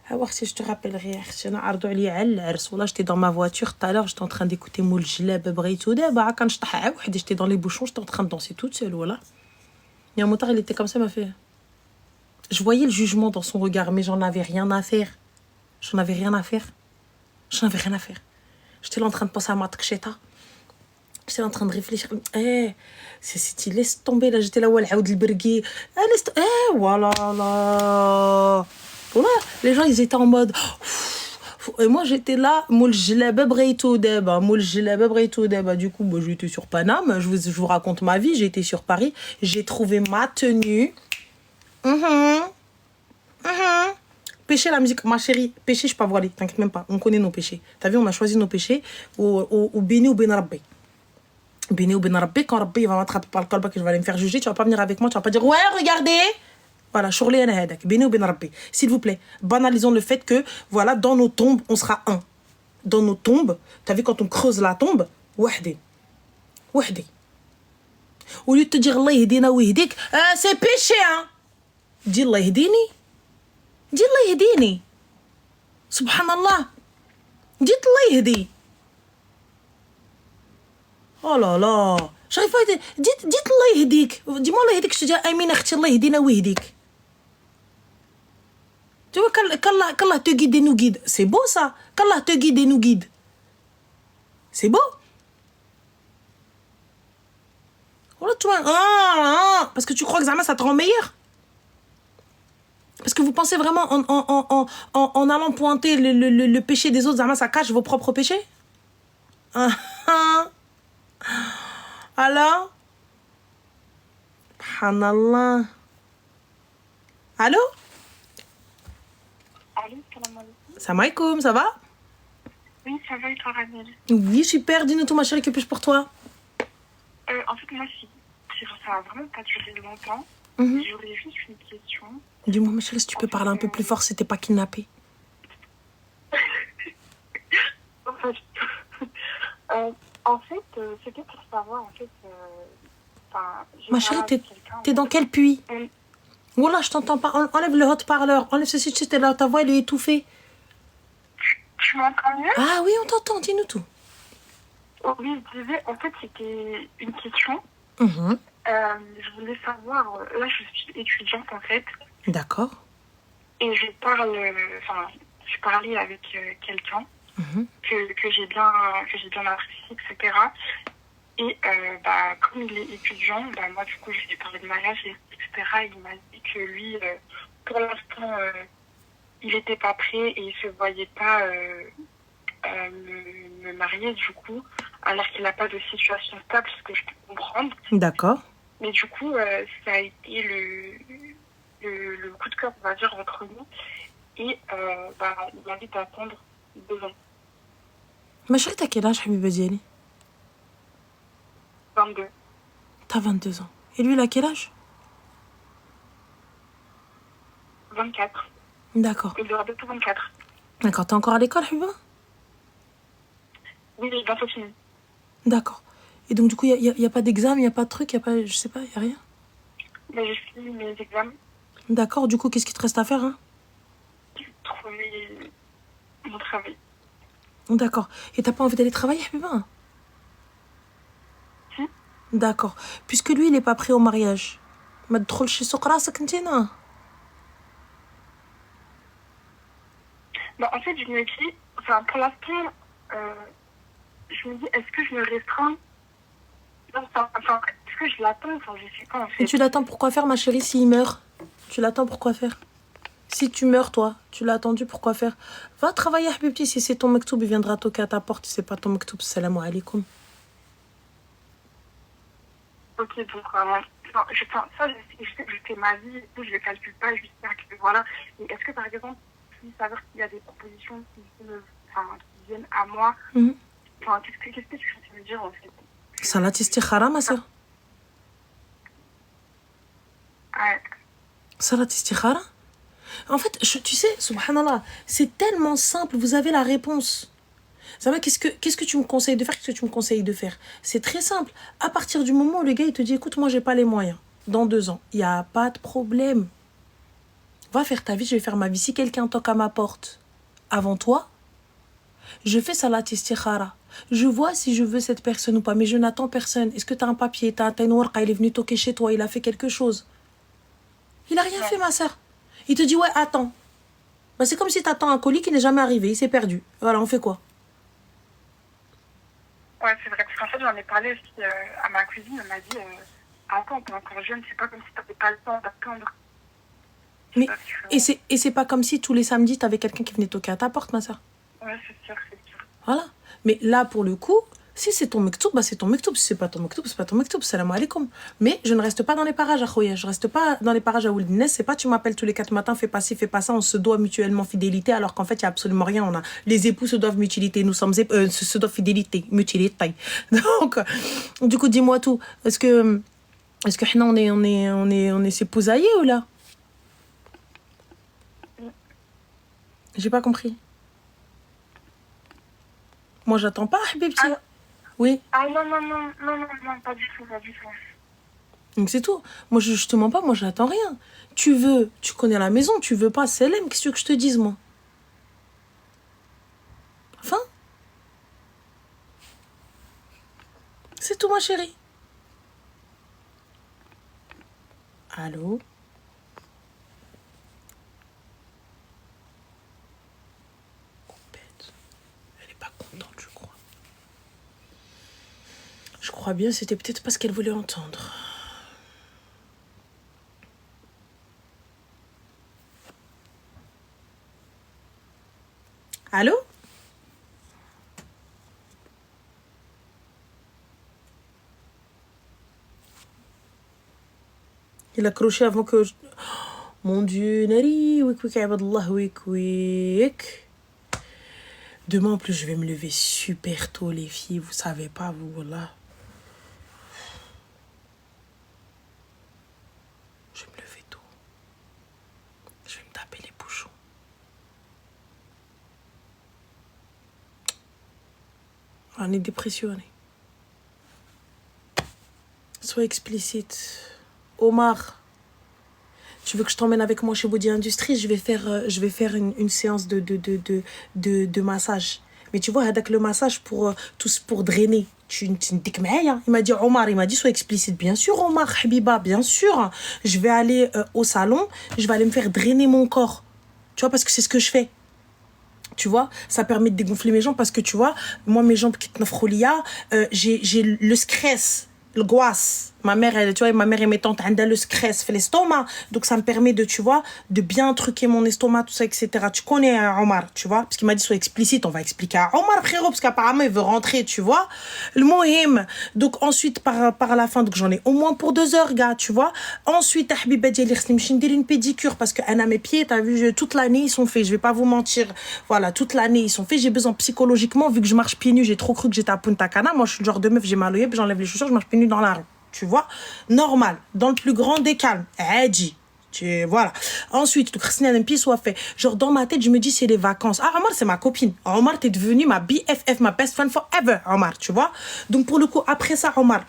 Speaker 1: Alors, si je te rappellerai, j'étais dans ma voiture tout à l'heure, j'étais en train d'écouter Moul Jleb Braytouda. Quand j'étais dans les bouchons, j'étais en train de danser toute seule. Voilà. Il y a un motard, il était comme ça, il m'a fait. Je voyais le jugement dans son regard, mais j'en avais rien à faire. J'en avais rien à faire. J'étais là en train de penser à ma tkcheta. J'étais là en train de réfléchir. Si laisse tomber là, j'étais là où elle a le bergué. Voilà là. Voilà, les gens ils étaient en mode. Et moi j'étais là, moul jleb braytou deba. Du coup, moi j'étais sur Paname. Je vous raconte ma vie. J'étais sur Paris. J'ai trouvé ma tenue. Péché la musique, ma chérie, péché je suis pas voilée, t'inquiète même pas, on connaît nos péchés. T'as vu, on a choisi nos péchés au béni ou ben rabbi. Béni ou ben rabbi, quand rabbi va m'attraper par le colba que je vais aller me faire juger, tu vas pas venir avec moi, tu vas pas dire ouais regardez. Voilà, shurli ana hadak, béni ou ben rabbi. S'il vous plaît, banalisons le fait que voilà, dans nos tombes, on sera un. Dans nos tombes, t'as vu quand on creuse la tombe, wahdi. Au lieu de te dire Allah yahdina ou yahdik, c'est péché hein. Dis Allah yahdini. Dis Allah yahdini. Subhanallah. Dis Allah yahdi. Oh là là. J'arrive pas à dire. Dites Allah yahdik. Dis-moi Allah yahdik, je te dis Amin akhti Allah yahdina ou yahdik. Tu vois, qu'Allah te guide et nous guide. C'est beau ça. Qu'Allah te guide et nous guide. C'est beau. Voilà, tu vois. Parce que tu crois que Zama, ça te rend meilleur. Parce que vous pensez vraiment en allant pointer le péché des autres, Zama, ça cache vos propres péchés? Alors? Subhanallah. Allô?
Speaker 2: Allô, salam alaikum.
Speaker 1: Salam alaikum, ça va?
Speaker 2: Oui, ça va et toi, Ramel?
Speaker 1: Oui, super. Dis-nous tout, ma chérie, que puis-je pour toi?
Speaker 2: En fait, moi, ça va vraiment pas durer longtemps. J'aurais juste une question.
Speaker 1: Dis-moi, ma chérie, si tu peux parler un peu plus fort, si t'es pas kidnappée.
Speaker 2: En fait, c'était pour savoir, en fait, j'ai
Speaker 1: Ma
Speaker 2: parlé
Speaker 1: chérie,
Speaker 2: avec quelqu'un.
Speaker 1: t'es dans quel puits?
Speaker 2: Euh,
Speaker 1: Voilà, je t'entends pas. Enlève le haut-parleur. Enlève ceci, tu sais, là, ta voix, elle est étouffée.
Speaker 2: Tu m'entends mieux?
Speaker 1: Ah oui, on t'entend, dis-nous tout.
Speaker 2: Oh, oui, je disais, en fait, c'était une question.
Speaker 1: Mhm.
Speaker 2: Je voulais savoir, là, je suis étudiante, en fait,
Speaker 1: D'accord.
Speaker 2: et je parlais avec quelqu'un
Speaker 1: Mhm.
Speaker 2: que j'ai bien apprécié, etc. Et comme il est étudiant, moi, du coup, je lui ai parlé de mariage, etc. Et il m'a dit que lui, pour l'instant, il n'était pas prêt et il se voyait pas me marier, du coup, alors qu'il n'a pas de situation stable, ce que je peux comprendre.
Speaker 1: D'accord.
Speaker 2: Mais du coup, ça a été le coup de cœur, on va dire, entre nous. Et il m'a dit d'attendre 2 ans,
Speaker 1: Ma chérie, t'as quel âge, Habiba Diali?
Speaker 2: 22,
Speaker 1: T'as 22 ans. Et lui, il a quel âge?
Speaker 2: 24.
Speaker 1: D'accord.
Speaker 2: Il aura bientôt 24.
Speaker 1: D'accord. T'es encore à l'école, Habiba?
Speaker 2: Oui, il est bientôt fini.
Speaker 1: D'accord. Et donc, du coup, il y a pas d'examen, il n'y a pas de truc, il n'y a pas, je sais pas, il n'y a rien.
Speaker 2: Mais j'ai fini mes examens,
Speaker 1: D'accord. Du coup, qu'est-ce qu'il te reste à faire, hein?
Speaker 2: trouvé mon travail.
Speaker 1: D'accord. Et t'as pas envie d'aller travailler, Habiba?
Speaker 2: Si.
Speaker 1: D'accord. Puisque lui, il n'est pas prêt au mariage. ما تدخلش سوق راسك انتينا.
Speaker 2: En fait, je me dis, pour l'instant, je me dis, est-ce que je me restreins? Non, est-ce que je l'attends? Je sais pas, en
Speaker 1: Et
Speaker 2: fait.
Speaker 1: tu l'attends pourquoi faire, ma chérie, s'il meurt? Tu l'attends pourquoi faire? Si tu meurs, toi, tu l'as attendu, pourquoi faire? Va travailler, Habibti, si c'est ton mektoub, il viendra toquer à ta porte. Si c'est pas ton mektoub, salam alaikum.
Speaker 2: Ok, donc, je sais que je fais ma vie et tout, je ne calcule pas, j'espère que, voilà. Et est-ce que, par exemple, si savoir qu'il y a des propositions qui viennent à moi, qu'est-ce que tu veux me dire, en fait?
Speaker 1: Salat istikhara, ma sœur.
Speaker 2: Ouais.
Speaker 1: Salat istikhara. En fait, tu sais, subhanallah, c'est tellement simple, vous avez la réponse. Ça va, qu'est-ce que tu me conseilles de faire? Qu'est-ce que tu me conseilles de faire? C'est très simple. À partir du moment où le gars, il te dit, écoute, moi, j'ai pas les moyens. Dans 2 ans, il n'y a pas de problème. Va faire ta vie, je vais faire ma vie. Si quelqu'un toque à ma porte avant toi, je fais salat istikhara. Je vois si je veux cette personne ou pas, mais je n'attends personne. Est-ce que tu as un papier, tu as une warqa, il est venu toquer chez toi, il a fait quelque chose? Il a rien fait, ma sœur. Il te dit, ouais, attends. Bah, c'est comme si tu attends un colis qui n'est jamais arrivé, il s'est perdu. Voilà, on fait quoi?
Speaker 2: Ouais, c'est vrai, parce qu'en fait, j'en ai parlé aussi à ma cousine, elle m'a dit, attends, t'es encore jeune, c'est pas comme si t'avais pas le temps d'attendre.
Speaker 1: Mais, et c'est pas comme si tous les samedis, t'avais quelqu'un qui venait toquer à ta porte, ma sœur.
Speaker 2: Ouais, c'est sûr, c'est sûr.
Speaker 1: Voilà. Mais là, pour le coup, si c'est ton mektoub, bah c'est ton mektoub. Si c'est pas ton mektoub, c'est pas ton mektoub. Salam alaikum. Mais je ne reste pas dans les parages, Akhoya. Je reste pas dans les parages à Ouldines. C'est pas tu m'appelles tous les 4 matins, fais pas ci, fais pas ça. On se doit mutuellement fidélité, alors qu'en fait, il y a absolument rien. Les époux se doivent mutualité. Nous sommes se doivent fidélité, mutualité. Donc, du coup, dis-moi tout. Est-ce que on est s'épousaillés ou là? J'ai pas compris. Moi, j'attends pas, Habibti.
Speaker 2: Ah,
Speaker 1: Oui.
Speaker 2: ah non, pas du tout, pas du tout.
Speaker 1: Donc c'est tout. Moi, je te mens pas, moi, j'attends rien. Tu veux, tu connais la maison, tu veux pas, c'est l'aime. Qu'est-ce que tu veux que je te dise, moi? Enfin, c'est tout, ma chérie. Allô? Bête. Elle est pas contente, je crois. Je crois bien, c'était peut-être pas ce qu'elle voulait entendre. Allô? Il a croché avant que je... Mon Dieu, Nari, wik wik, abadallah, wik wik. Demain, en plus, je vais me lever super tôt, les filles. Vous savez pas, vous, voilà. Je vais me lever tôt. Je vais me taper les bouchons. On est dépressionné. Sois explicite. Omar, tu veux que je t'emmène avec moi chez Body Industries? Je vais faire une séance de massage. Mais tu vois, avec le massage pour drainer. Il m'a dit, Omar, sois explicite. Bien sûr, Omar, Habiba, bien sûr. Je vais aller au salon, je vais aller me faire drainer mon corps. Tu vois, parce que c'est ce que je fais. Tu vois, ça permet de dégonfler mes jambes parce que tu vois, moi, mes jambes qui j'ai le stress. Le goas. Ma mère est métante, elle a le stress, fait l'estomac. Donc, ça me permet tu vois, de bien truquer mon estomac, tout ça, etc. Tu connais Omar, tu vois, parce qu'il m'a dit, sois explicite, on va expliquer à Omar, frérot, parce qu'apparemment, il veut rentrer, tu vois. Le mohim. Donc, ensuite, par la fin, donc j'en ai au moins pour 2 heures, gars, tu vois. Ensuite, Habiba dit, je vais une pédicure, parce que mes pieds, t'as vu, toute l'année, ils sont faits, je vais pas vous mentir. Voilà, toute l'année, ils sont faits. J'ai besoin psychologiquement, vu que je marche pieds nus, j'ai trop cru que j'étais à Punta Cana. Moi, je suis le genre de meuf, j'ai mal au yeux, puis j'enlève les chaussures, je marche pieds nus dans la rue. Tu vois, normal, dans le plus grand des calmes. Voilà. Ensuite, le Christine Anempi soit fait. Genre, dans ma tête, je me dis, c'est les vacances. Ah, Omar, c'est ma copine. Omar, t'es devenue ma BFF, ma best friend forever, Omar, tu vois. Donc, pour le coup, après ça, Omar,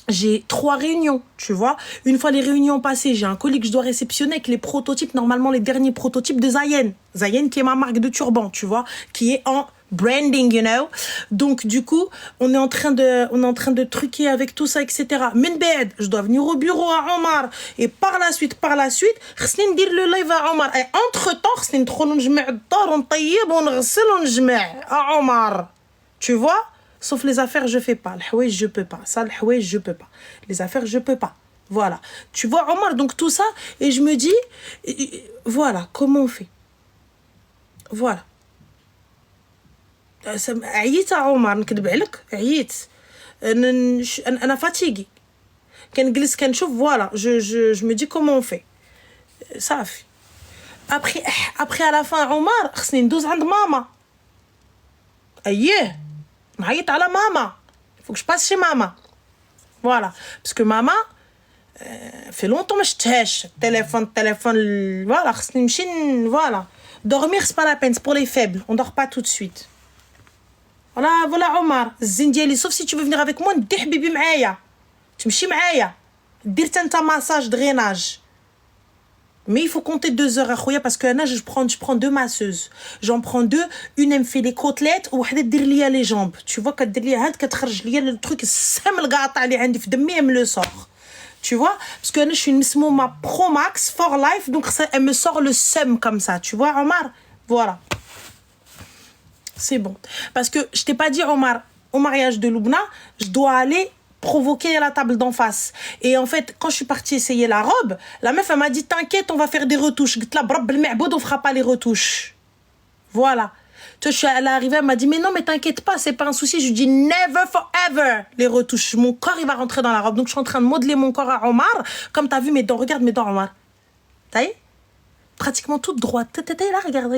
Speaker 1: j'ai 3 réunions, tu vois. Une fois les réunions passées, j'ai un colis que je dois réceptionner avec les prototypes, normalement les derniers prototypes de Zayen. Zayen qui est ma marque de turban, tu vois, qui est en branding, you know. Donc, du coup, on est en train de truquer avec tout ça, etc. Minbed, je dois venir au bureau à Omar. Et par la suite, خصني ندير le live à Omar. Et entre-temps, خصني ندخل نجمع الدار ونطيب ونغسل ونجمع à Omar. Tu vois? Sauf les affaires, je fais pas. Le houej, je peux pas. Ça, le houej, je peux pas. Les affaires, je peux pas. Voilà. Tu vois, Omar, donc tout ça. Et je me dis, voilà, comment on fait? Voilà. عييت عمر نكذب عليك عييت انا فاتيغي كنجلس كنشوف فوالا je me dis comment on fait صافي après à la fin عمر خصني ندوز عند ماما اييه نعيط على ماما faut que je passe chez maman voilà parce que maman fait longtemps ما شفتهاش téléphone voilà خصني نمشي voilà dormir c'est pas la peine c'est pour les faibles on dort pas tout de suite. Voilà Omar, الزين ديالي sauf si tu veux venir avec moi ندي حبيبي معايا تمشي معايا دير تنتا massage drainage. Mais il faut compter 2 heures اخويا parce que انا je prends 2 masseuses. J'en prends 2, une elle me fait les côtelettes وواحده دير ليا les jambes. Tu vois كدير ليا هاد كتخرج ليا le truc السم القاطع اللي عندي في دمي elle me le sort. Tu vois parce que انا je suis une مسمومه Pro Max for life donc ça elle me sort le seum comme ça. Tu vois Omar? Voilà. C'est bon. Parce que je t'ai pas dit, Omar, au mariage de Loubna, je dois aller provoquer la table d'en face. Et en fait, quand je suis partie essayer la robe, la meuf, elle m'a dit, t'inquiète, on va faire des retouches. On fera pas les retouches. Voilà. Tu vois, je suis arrivée, elle m'a dit, mais non, mais t'inquiète pas, c'est pas un souci. Je lui dis, never forever, les retouches. Mon corps, il va rentrer dans la robe. Donc, je suis en train de modeler mon corps à Omar. Comme t'as vu mes dents, regarde mes dents, Omar. T'as vu? Pratiquement toute droite. Là, regarde.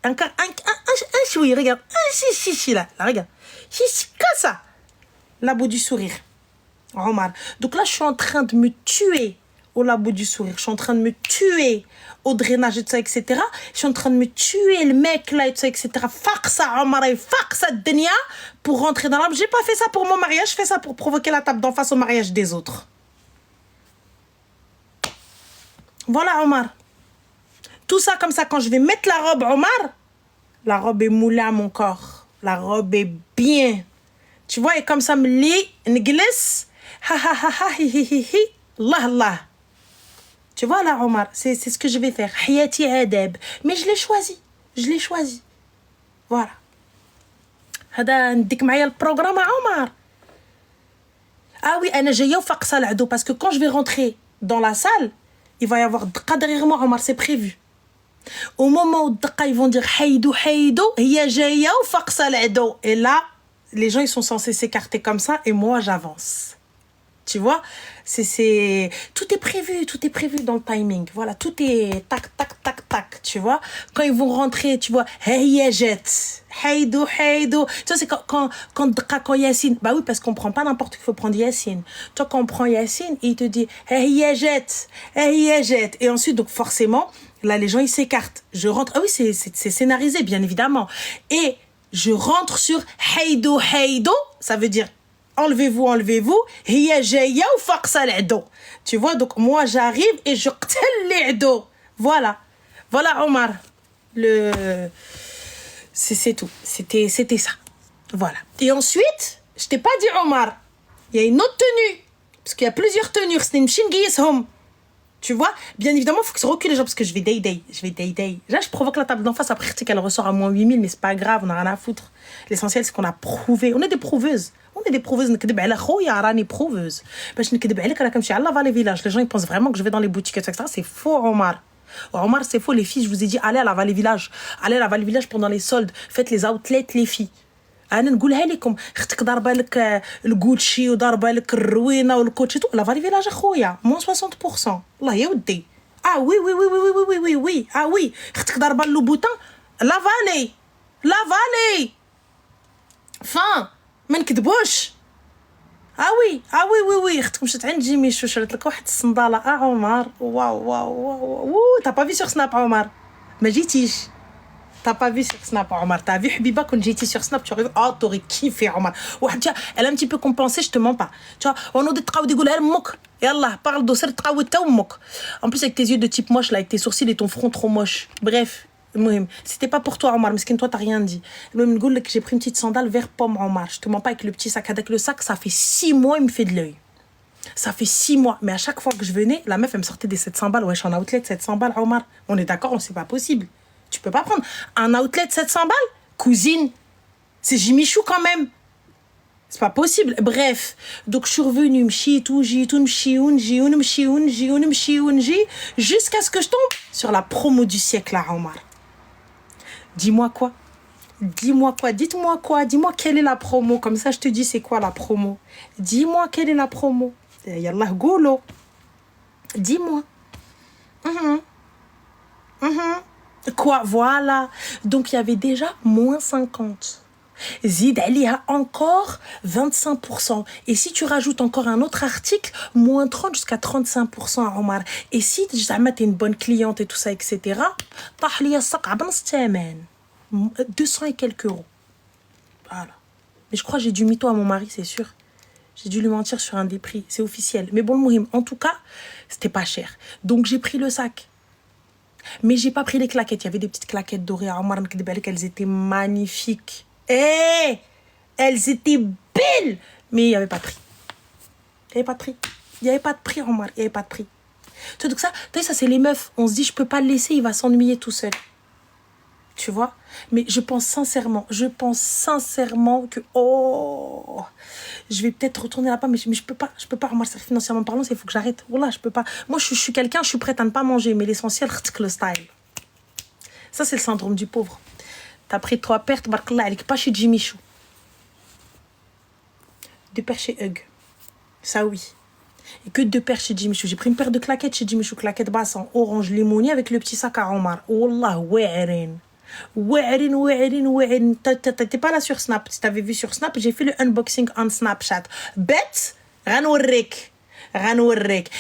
Speaker 1: Un chouï, regarde. Si, là, regarde. Si, comme ça. Labo du sourire. Omar. Donc là, je suis en train de me tuer au labo du sourire. Je suis en train de me tuer au drainage et tout ça, etc. Je suis en train de me tuer le mec là et tout ça, etc. Farsa, Omar, et farsa Denia pour rentrer dans l'arbre. J'ai pas fait ça pour mon mariage, je fais ça pour provoquer la table d'en face au mariage des autres. Voilà, Omar. Tout ça comme ça, quand je vais mettre la robe, Omar, la robe est moulée à mon corps. La robe est bien. Tu vois, et comme ça, me lit, me glisse. Allah. Tu vois là, Omar, c'est ce que je vais faire. Hayati adab. Mais je l'ai choisi. Voilà. هذا نديك معايا البروغرام Omar. Ah oui, أنا جاية وفاقسة العدو parce que quand je vais rentrer dans la salle, il va y avoir دقة derrière moi, Omar, c'est prévu. Au moment où ils vont dire حيدو هي جاية وفاقسة العدو. Et là, les gens ils sont censés s'écarter comme ça et moi j'avance. Tu vois, c'est tout est prévu dans le timing. Voilà, tout est tac, tu vois. Quand ils vont rentrer, tu vois, hey jet, haydo. Tu vois, c'est quand Yacine, bah oui, parce qu'on prend pas n'importe qui, il faut prendre Yacine. Tu vois, quand on prend Yacine, il te dit hey jet. Et ensuite, donc forcément, là, les gens ils s'écartent. Je rentre, ah oui, c'est scénarisé, bien évidemment. Et je rentre sur Haïdo Haïdo, ça veut dire enlevez-vous, enlevez-vous. Hiya jaya ou faqsa l'ado. Tu vois, donc moi j'arrive et je qtel l'ado. Voilà. Voilà Omar. C'est tout. C'était ça. Voilà. Et ensuite, je t'ai pas dit Omar. Il y a une autre tenue. Parce qu'il y a plusieurs tenues. C'est une home. Tu vois, bien évidemment, il faut que je recule les gens parce que je vais day. Là, je provoque la table d'en face. Après, qu'elle ressort à moins 8000, mais c'est pas grave, on n'a rien à foutre. L'essentiel, c'est qu'on a prouvé. On est des prouveuses. نكذب على خويا راني prouveuse. باش نكذب عليك انا كنمشي على Valley Village. Les gens ils pensent vraiment que je vais dans les boutiques etc. C'est faux Omar. Omar, c'est faux les filles, je vous ai dit allez à la Valley Village. Allez à la Valley Village pendant les soldes. Faites les outlets les filles. انا نقولها لكم اختك ضاربه لك الغوتشي وضاربه لك الروينه والكوتشي لا فالي فيلاج اخويا مون 60%. الله يا ودي. وي وي اختك ضاربه اللوبوتان لا فالي فان ما نكذبوش. وي اختك مشات عند جيمي شو شريت لك واحد الصنداله عمر. واو تا با في سور سناب عمر ما جيتيش. T'as pas vu sur Snap, Omar. T'as vu Habiba quand j'étais sur Snap, tu aurais vu, t'aurais kiffé, Omar. Ouais, tu vois, elle a un petit peu compensé, je te mens pas. Tu vois, on a dit t'as dit elle moque. Yallah, parle d'osser t'as dit moque. En plus avec tes yeux de type moche là, avec tes sourcils et ton front trop moche. Bref, c'était pas pour toi, Omar, parce que toi t'as rien dit. J'ai pris une petite sandale vert pomme, Omar. Je te mens pas avec le petit sac. Avec le sac, ça fait 6 mois, il me fait de l'œil. Ça fait 6 mois. Mais à chaque fois que je venais, la meuf, elle me sortait des 700 balles. Ouais, je suis en outlet, 700 balles, Omar. On est d'accord, c'est pas possible. Tu peux pas prendre un outlet de 700 balles, cousine. C'est Jimichou quand même. C'est pas possible. Bref, donc je suis revenue, jusqu'à ce que je tombe sur la promo du siècle à Omar. Dis-moi quoi. Dites-moi quelle est la promo. Comme ça, je te dis c'est quoi la promo. Dis-moi quelle est la promo. Yallah, golo. Dis-moi. Quoi, voilà. Donc, il y avait déjà moins 50. Zid Aliha encore 25%. Et si tu rajoutes encore un autre article, moins 30 jusqu'à 35% à Omar. Et si jamais tu es une bonne cliente et tout ça, etc., 200 et quelques euros. Voilà. Mais je crois que j'ai dû mytho à mon mari, c'est sûr. J'ai dû lui mentir sur un des prix. C'est officiel. Mais bon, en tout cas, c'était pas cher. Donc, j'ai pris le sac. Mais j'ai pas pris les claquettes. Il y avait des petites claquettes dorées à Omar. Elles étaient magnifiques. Elles étaient belles. Mais il n'y avait pas de prix. Il n'y avait pas de prix, Omar. Il n'y avait pas de prix. Tu vois, donc ça c'est les meufs. On se dit, je peux pas le laisser, il va s'ennuyer tout seul. Tu vois? Mais je pense sincèrement que je vais peut-être retourner là-bas, mais je peux pas, Omar, financièrement parlant, il faut que j'arrête. Voilà, je peux pas. Moi, je suis quelqu'un, je suis prête à ne pas manger, mais l'essentiel, c'est le style. Ça, c'est le syndrome du pauvre. T'as pris 3 paires, pas chez Jimmy Choo. 2 paires chez Hug. Ça, oui. Et que 2 paires chez Jimmy Choo. J'ai pris une paire de claquettes chez Jimmy Choo, claquettes basses en orange limonier avec le petit sac à Omar. Wallah, wa'rin. T'étais pas là sur Snap. Si t'avais vu sur Snap, j'ai fait le unboxing on Snapchat. Bête, ranourik.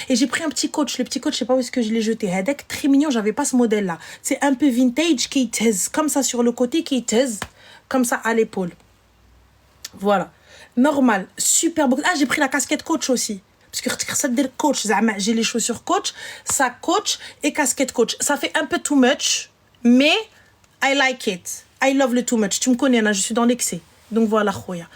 Speaker 1: Et j'ai pris un petit coach. Le petit coach, je sais pas où est-ce que je l'ai jeté. Hadek, très mignon, j'avais pas ce modèle-là. C'est un peu vintage, qui taise comme ça sur le côté, qui taise comme ça à l'épaule. Voilà. Normal. Super beau. J'ai pris la casquette coach aussi. Parce que coach, j'ai les chaussures coach, sac coach et casquette coach. Ça fait un peu too much, mais I like it. I love le too much. Tu me connais, là, je suis dans l'excès. Donc voilà, khoya.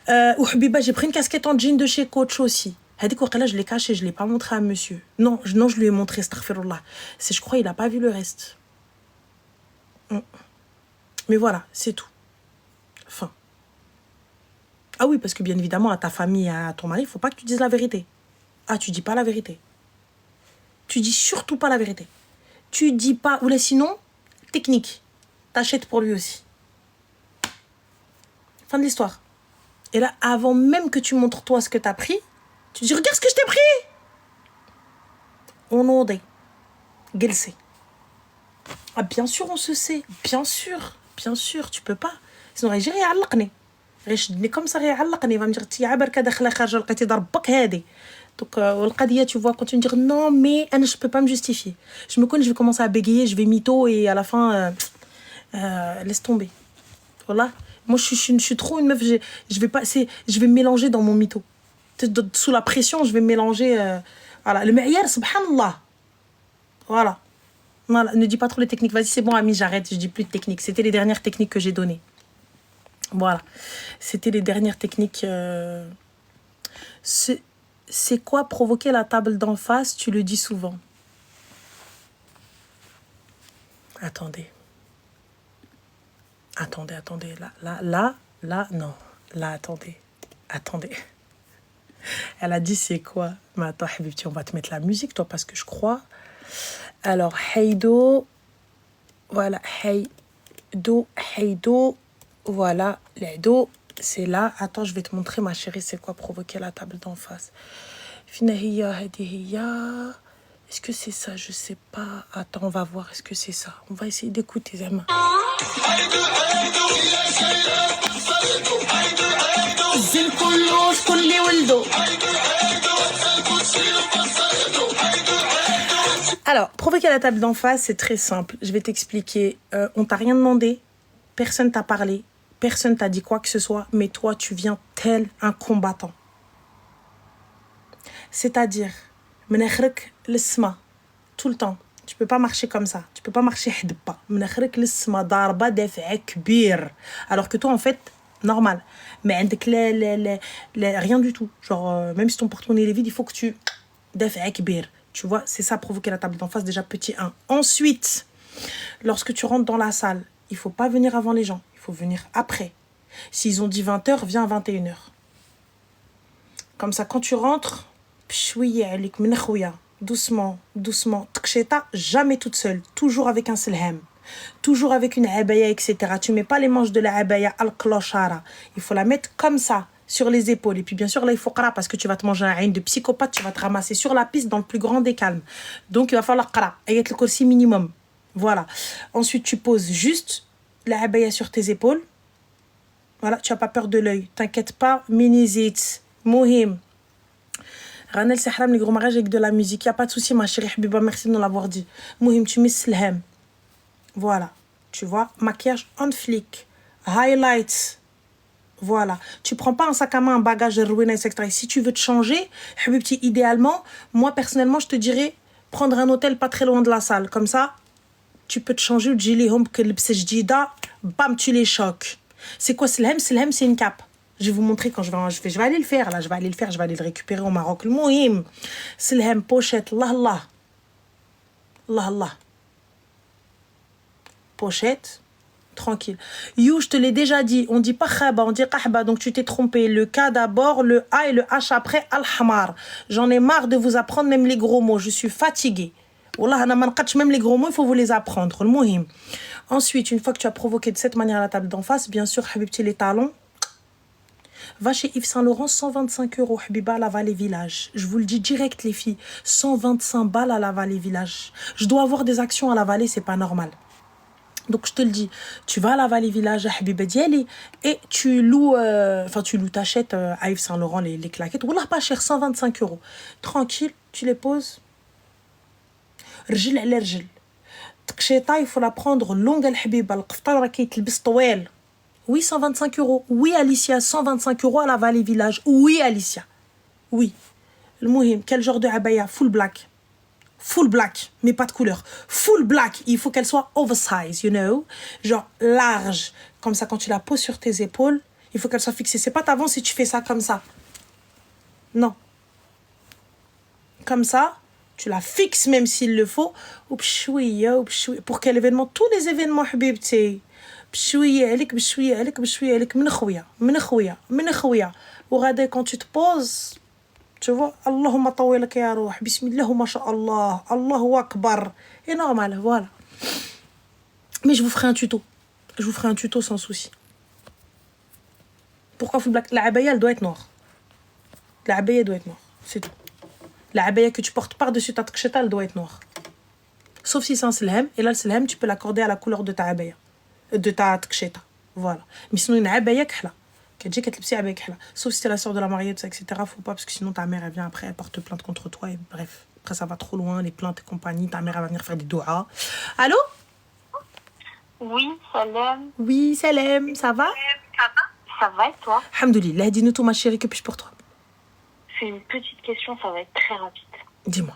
Speaker 1: Habiba, j'ai pris une casquette en jean de chez Coach aussi. Là, je l'ai caché, je ne l'ai pas montré à monsieur. Non, je lui ai montré, astaghfirullah. Je crois qu'il n'a pas vu le reste. Mais voilà, c'est tout. Fin. Ah oui, parce que bien évidemment, à ta famille, à ton mari, il ne faut pas que tu dises la vérité. Ah, tu dis pas la vérité. Tu dis surtout pas la vérité. Tu dis pas... Ou là, sinon, technique. T'achètes pour lui aussi. Fin de l'histoire. Et là, avant même que tu montres toi ce que t'as pris, tu dis, regarde ce que je t'ai pris. On est glissé. Ah, bien sûr, on se sait. Bien sûr, tu peux pas. Sinon, il va يعلقني. يشدني comme ça, يعلقني. Il va me dire, tiens, بركة داخلة خارجة لقيتي ضربك هادي. Donc, والقضية, tu vois, quand tu me dis, non, mais je peux pas me justifier. Je me connais, je vais commencer à bégayer, je vais mytho et à la fin, laisse tomber. Voilà. Moi, je suis trop une meuf. Je vais pas, je vais me mélanger dans mon mytho. Sous la pression, je vais me mélanger. Voilà. Le meilleur, subhanallah. Voilà. Voilà. Ne dis pas trop les techniques. Vas-y, c'est bon, ami, j'arrête. Je dis plus de techniques. C'était les dernières techniques que j'ai données. Voilà. C'était les dernières techniques. C'est quoi provoquer la table d'en face? Tu le dis souvent. Attendez. Attendez. Là, non. Là, attendez. Elle a dit c'est quoi? Mais attends, Habibti, on va te mettre la musique, toi, parce que je crois. Alors, Heido. Voilà, Heido. Voilà, l'Eido, c'est là. Attends, je vais te montrer, ma chérie, c'est quoi provoquer la table d'en face. Finahiya, hadihiya. Est-ce que c'est ça? Je sais pas. Attends, on va voir. Est-ce que c'est ça? On va essayer d'écouter, Zama. Alors, provoquer la table d'en face, c'est très simple. Je vais t'expliquer. On t'a rien demandé. Personne t'a parlé. Personne t'a dit quoi que ce soit. Mais toi, tu viens tel un combattant. C'est-à-dire, menakhrek l'isma, tout le temps. Tu peux pas marcher comme ça. Tu peux pas marcher hidba. Menakhrek l'isma darba daf'a kbir. Alors que toi, en fait, normal. Mais avec rien du tout. Genre, même si ton porte-monnaie est vide, il faut que tu daf'a kbir. Tu vois, c'est ça, provoquer la table d'en face, déjà petit 1. Ensuite, lorsque tu rentres dans la salle, il faut pas venir avant les gens. Il faut venir après. S'ils ont dit 20h, viens à 21h. Comme ça, quand tu rentres, doucement, tksheta, jamais toute seule, toujours avec un selhem, toujours avec une abaya, etc. Tu mets pas les manches de la abaya al-kloshara. Il faut la mettre comme ça, sur les épaules. Et puis bien sûr, là, il faut qara, parce que tu vas te manger un haine de psychopathe, tu vas te ramasser sur la piste dans le plus grand des calmes. Donc, il va falloir qara, ayat le kursi minimum. Voilà. Ensuite, tu poses juste la abaya sur tes épaules. Voilà, tu n'as pas peur de l'œil. T'inquiète pas, minizit, mohim. Ranel Sahram, les gros mariages avec de la musique. Il n'y a pas de souci, ma chérie Habiba, merci de nous l'avoir dit. Mohim, tu mets slhem. Voilà, tu vois, maquillage on flic. Highlights. Voilà. Tu prends pas un sac à main, un bagage, etc. Et si tu veux te changer, Habibti, idéalement, moi, personnellement, je te dirais prendre un hôtel pas très loin de la salle. Comme ça, tu peux te changer. Bam, tu les choques. C'est quoi Slhem? Slhem, c'est une cape. Je vais vous montrer quand je vais aller le faire. Là, je vais aller le récupérer au Maroc. Le mohim. Slhem, pochette, Allah. Pochette, tranquille. You, je te l'ai déjà dit. On dit pas khaba, on dit qahba. Donc tu t'es trompé. Le K d'abord, le A et le H après, al-hamar. J'en ai marre de vous apprendre même les gros mots. Je suis fatiguée. Wallah, même les gros mots, il faut vous les apprendre. Le mohim. Ensuite, une fois que tu as provoqué de cette manière la table d'en face, bien sûr, Habibti, les talons. Va chez Yves Saint Laurent, 125 €, Habiba, à la Vallée Village. Je vous le dis direct, les filles. 125 balles à la Vallée Village. Je dois avoir des actions à la Vallée, c'est pas normal. Donc, je te le dis, tu vas à la Vallée Village, à Habiba Diali, et tu loues, t'achètes à Yves Saint Laurent les claquettes. Wallah, pas cher, 125 €. Tranquille, tu les poses. Rjil ala rjil. Tksheta, il faut la prendre longue al-Habiba. Al-Qftar, rakit, l'bis tawel. Oui, 125 €. Oui, Alicia, 125 € à la Vallée Village. Oui, Alicia. Oui. Le mohim, quel genre de abaya? Full black. Full black, mais pas de couleur. Full black, il faut qu'elle soit oversize, you know. Genre large. Comme ça, quand tu la poses sur tes épaules, il faut qu'elle soit fixée. C'est pas t'avances si tu fais ça comme ça. Non. Comme ça. Tu la fixes même s'il le faut. Pour quel événement? Tous les événements, Habibti. Regardez, quand tu te poses, tu vois, Allahumma tawilak ya ruh, bismillah, ma sha Allah, Allahu akbar. Et normal, voilà. Mais je vous ferai un tuto. Je vous ferai un tuto sans souci. Pourquoi full black? La abaya, elle doit être noire. La abaya doit être noire. C'est tout. La abaya que tu portes par-dessus ta tksheta, elle doit être noire. Sauf si c'est un slhem. Et là, le slhem, tu peux l'accorder à la couleur de ta abaya. De ta tksheta. Voilà. Mais sinon, une abaya kahla. Sauf si t'es la sœur de la mariée, etc. Faut pas, parce que sinon ta mère, elle vient après, elle porte plainte contre toi. Et bref, après, ça va trop loin, les plaintes et compagnie. Ta mère, elle va venir faire des doigts. Allô?
Speaker 2: Oui, salam.
Speaker 1: Oui, Salem, ça va?
Speaker 2: Ça Ça va et toi?
Speaker 1: Alhamdoulilah, dis-nous tout ma chérie, que puis-je pour toi?
Speaker 2: C'est une petite question, ça va être très rapide.
Speaker 1: Dis-moi.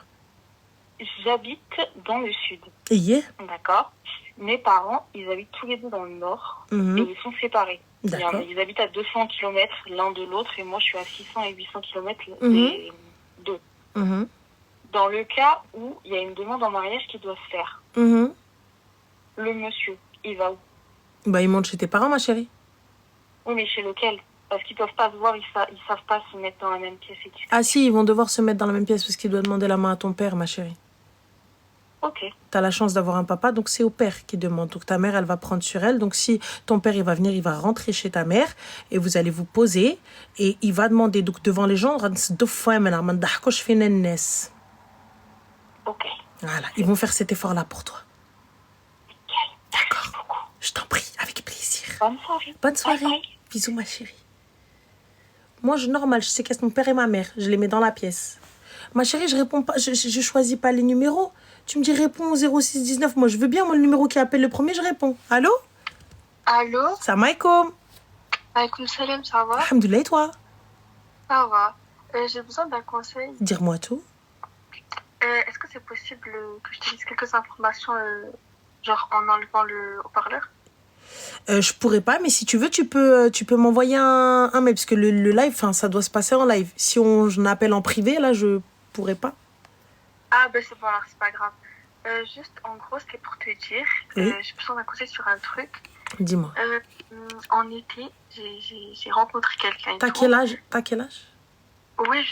Speaker 2: J'habite dans le sud,
Speaker 1: Et yeah?
Speaker 2: d'accord? Mes parents, ils habitent tous les deux dans le nord et ils sont séparés.
Speaker 1: D'accord.
Speaker 2: Ils habitent à 200 km l'un de l'autre et moi je suis à 600 et 800 km les deux. Dans le cas où il y a une demande en mariage qui doit se faire, le monsieur, il va où?
Speaker 1: Bah, il monte chez tes parents, ma chérie.
Speaker 2: Oui, mais chez lequel? Parce qu'ils peuvent pas se voir, ils savent pas se mettre dans la même pièce et discuter.
Speaker 1: Ah si, ils vont devoir se mettre dans la même pièce parce qu'il doit demander la main à ton père, ma chérie.
Speaker 2: Ok.
Speaker 1: T'as la chance d'avoir un papa, donc c'est au père qui demande. Donc ta mère, elle va prendre sur elle. Donc si ton père, il va venir, il va rentrer chez ta mère et vous allez vous poser et il va demander, donc devant les gens,
Speaker 2: Ok.
Speaker 1: voilà, ils vont faire cet effort-là pour toi.
Speaker 2: Nickel.
Speaker 1: D'accord.
Speaker 2: Beaucoup.
Speaker 1: Je t'en prie, avec plaisir.
Speaker 2: Bonne soirée.
Speaker 1: Bonne soirée.
Speaker 2: Bye bye.
Speaker 1: Bisous, ma chérie. Moi, normal, je séquestre mon père et ma mère. Je les mets dans la pièce. Ma chérie, je réponds pas, je choisis pas les numéros. Tu me dis réponds au 0619. Moi, je veux bien, moi, le numéro qui appelle le premier, je réponds. Allô?
Speaker 2: Allô?
Speaker 1: Salam alaikum.
Speaker 2: Alaykoum salam, ça va?
Speaker 1: Alhamdoulilah, et toi?
Speaker 2: Ça va. J'ai besoin d'un conseil.
Speaker 1: Dire-moi tout.
Speaker 2: Est-ce que c'est possible que je te dise quelques informations, genre en enlevant le haut-parleur?
Speaker 1: Je pourrais pas, mais si tu veux, tu peux m'envoyer un mail, parce que le live, ça doit se passer en live. Si on appelle en privé, là, je pourrais pas.
Speaker 2: Ah, ben c'est bon, alors c'est pas grave. Juste, en gros, c'était pour te dire,
Speaker 1: Oui.
Speaker 2: j'ai besoin d'un conseil sur un truc.
Speaker 1: Dis-moi.
Speaker 2: En été, j'ai rencontré quelqu'un.
Speaker 1: T'as quel âge?
Speaker 2: Oui,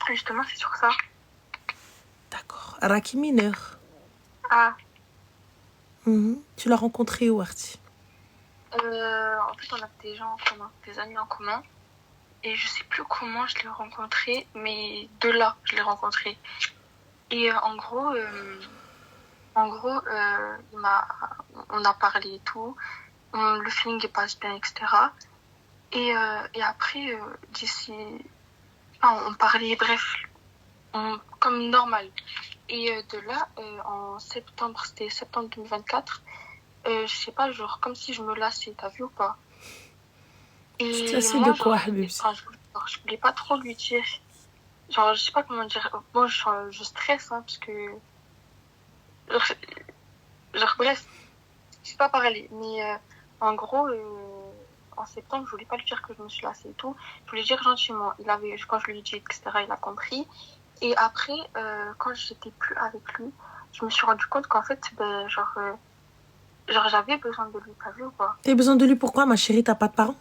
Speaker 2: justement, c'est sur ça.
Speaker 1: D'accord. Raki mineur.
Speaker 2: Ah,
Speaker 1: Tu l'as rencontré où, Arti?
Speaker 2: en fait, on a des gens en commun, des amis en commun. Et je sais plus comment je l'ai rencontré, mais de là, je l'ai rencontré. Et en gros, on a parlé et tout. Le feeling passe bien, etc. Et après, on parlait, bref, comme normal. Et de là, en septembre, c'était septembre 2024, je sais pas, genre comme si je me lassais, t'as vu ou pas? Et
Speaker 1: Tu te lassais
Speaker 2: moi,
Speaker 1: de quoi,
Speaker 2: genre,
Speaker 1: Habib?
Speaker 2: je voulais pas trop lui dire. Genre, je sais pas comment dire. Moi, je stresse, hein, parce que... Genre, bref, je sais pas parler. Mais en gros, en septembre, je voulais pas lui dire que je me suis lassée et tout. Je voulais dire gentiment. Quand je lui ai dit, etc., il a compris. Et après, quand j'étais plus avec lui, je me suis rendu compte qu'en fait, genre, j'avais besoin de lui, t'as vu ou pas?
Speaker 1: T'as besoin de lui, pourquoi, ma chérie? T'as pas de parents?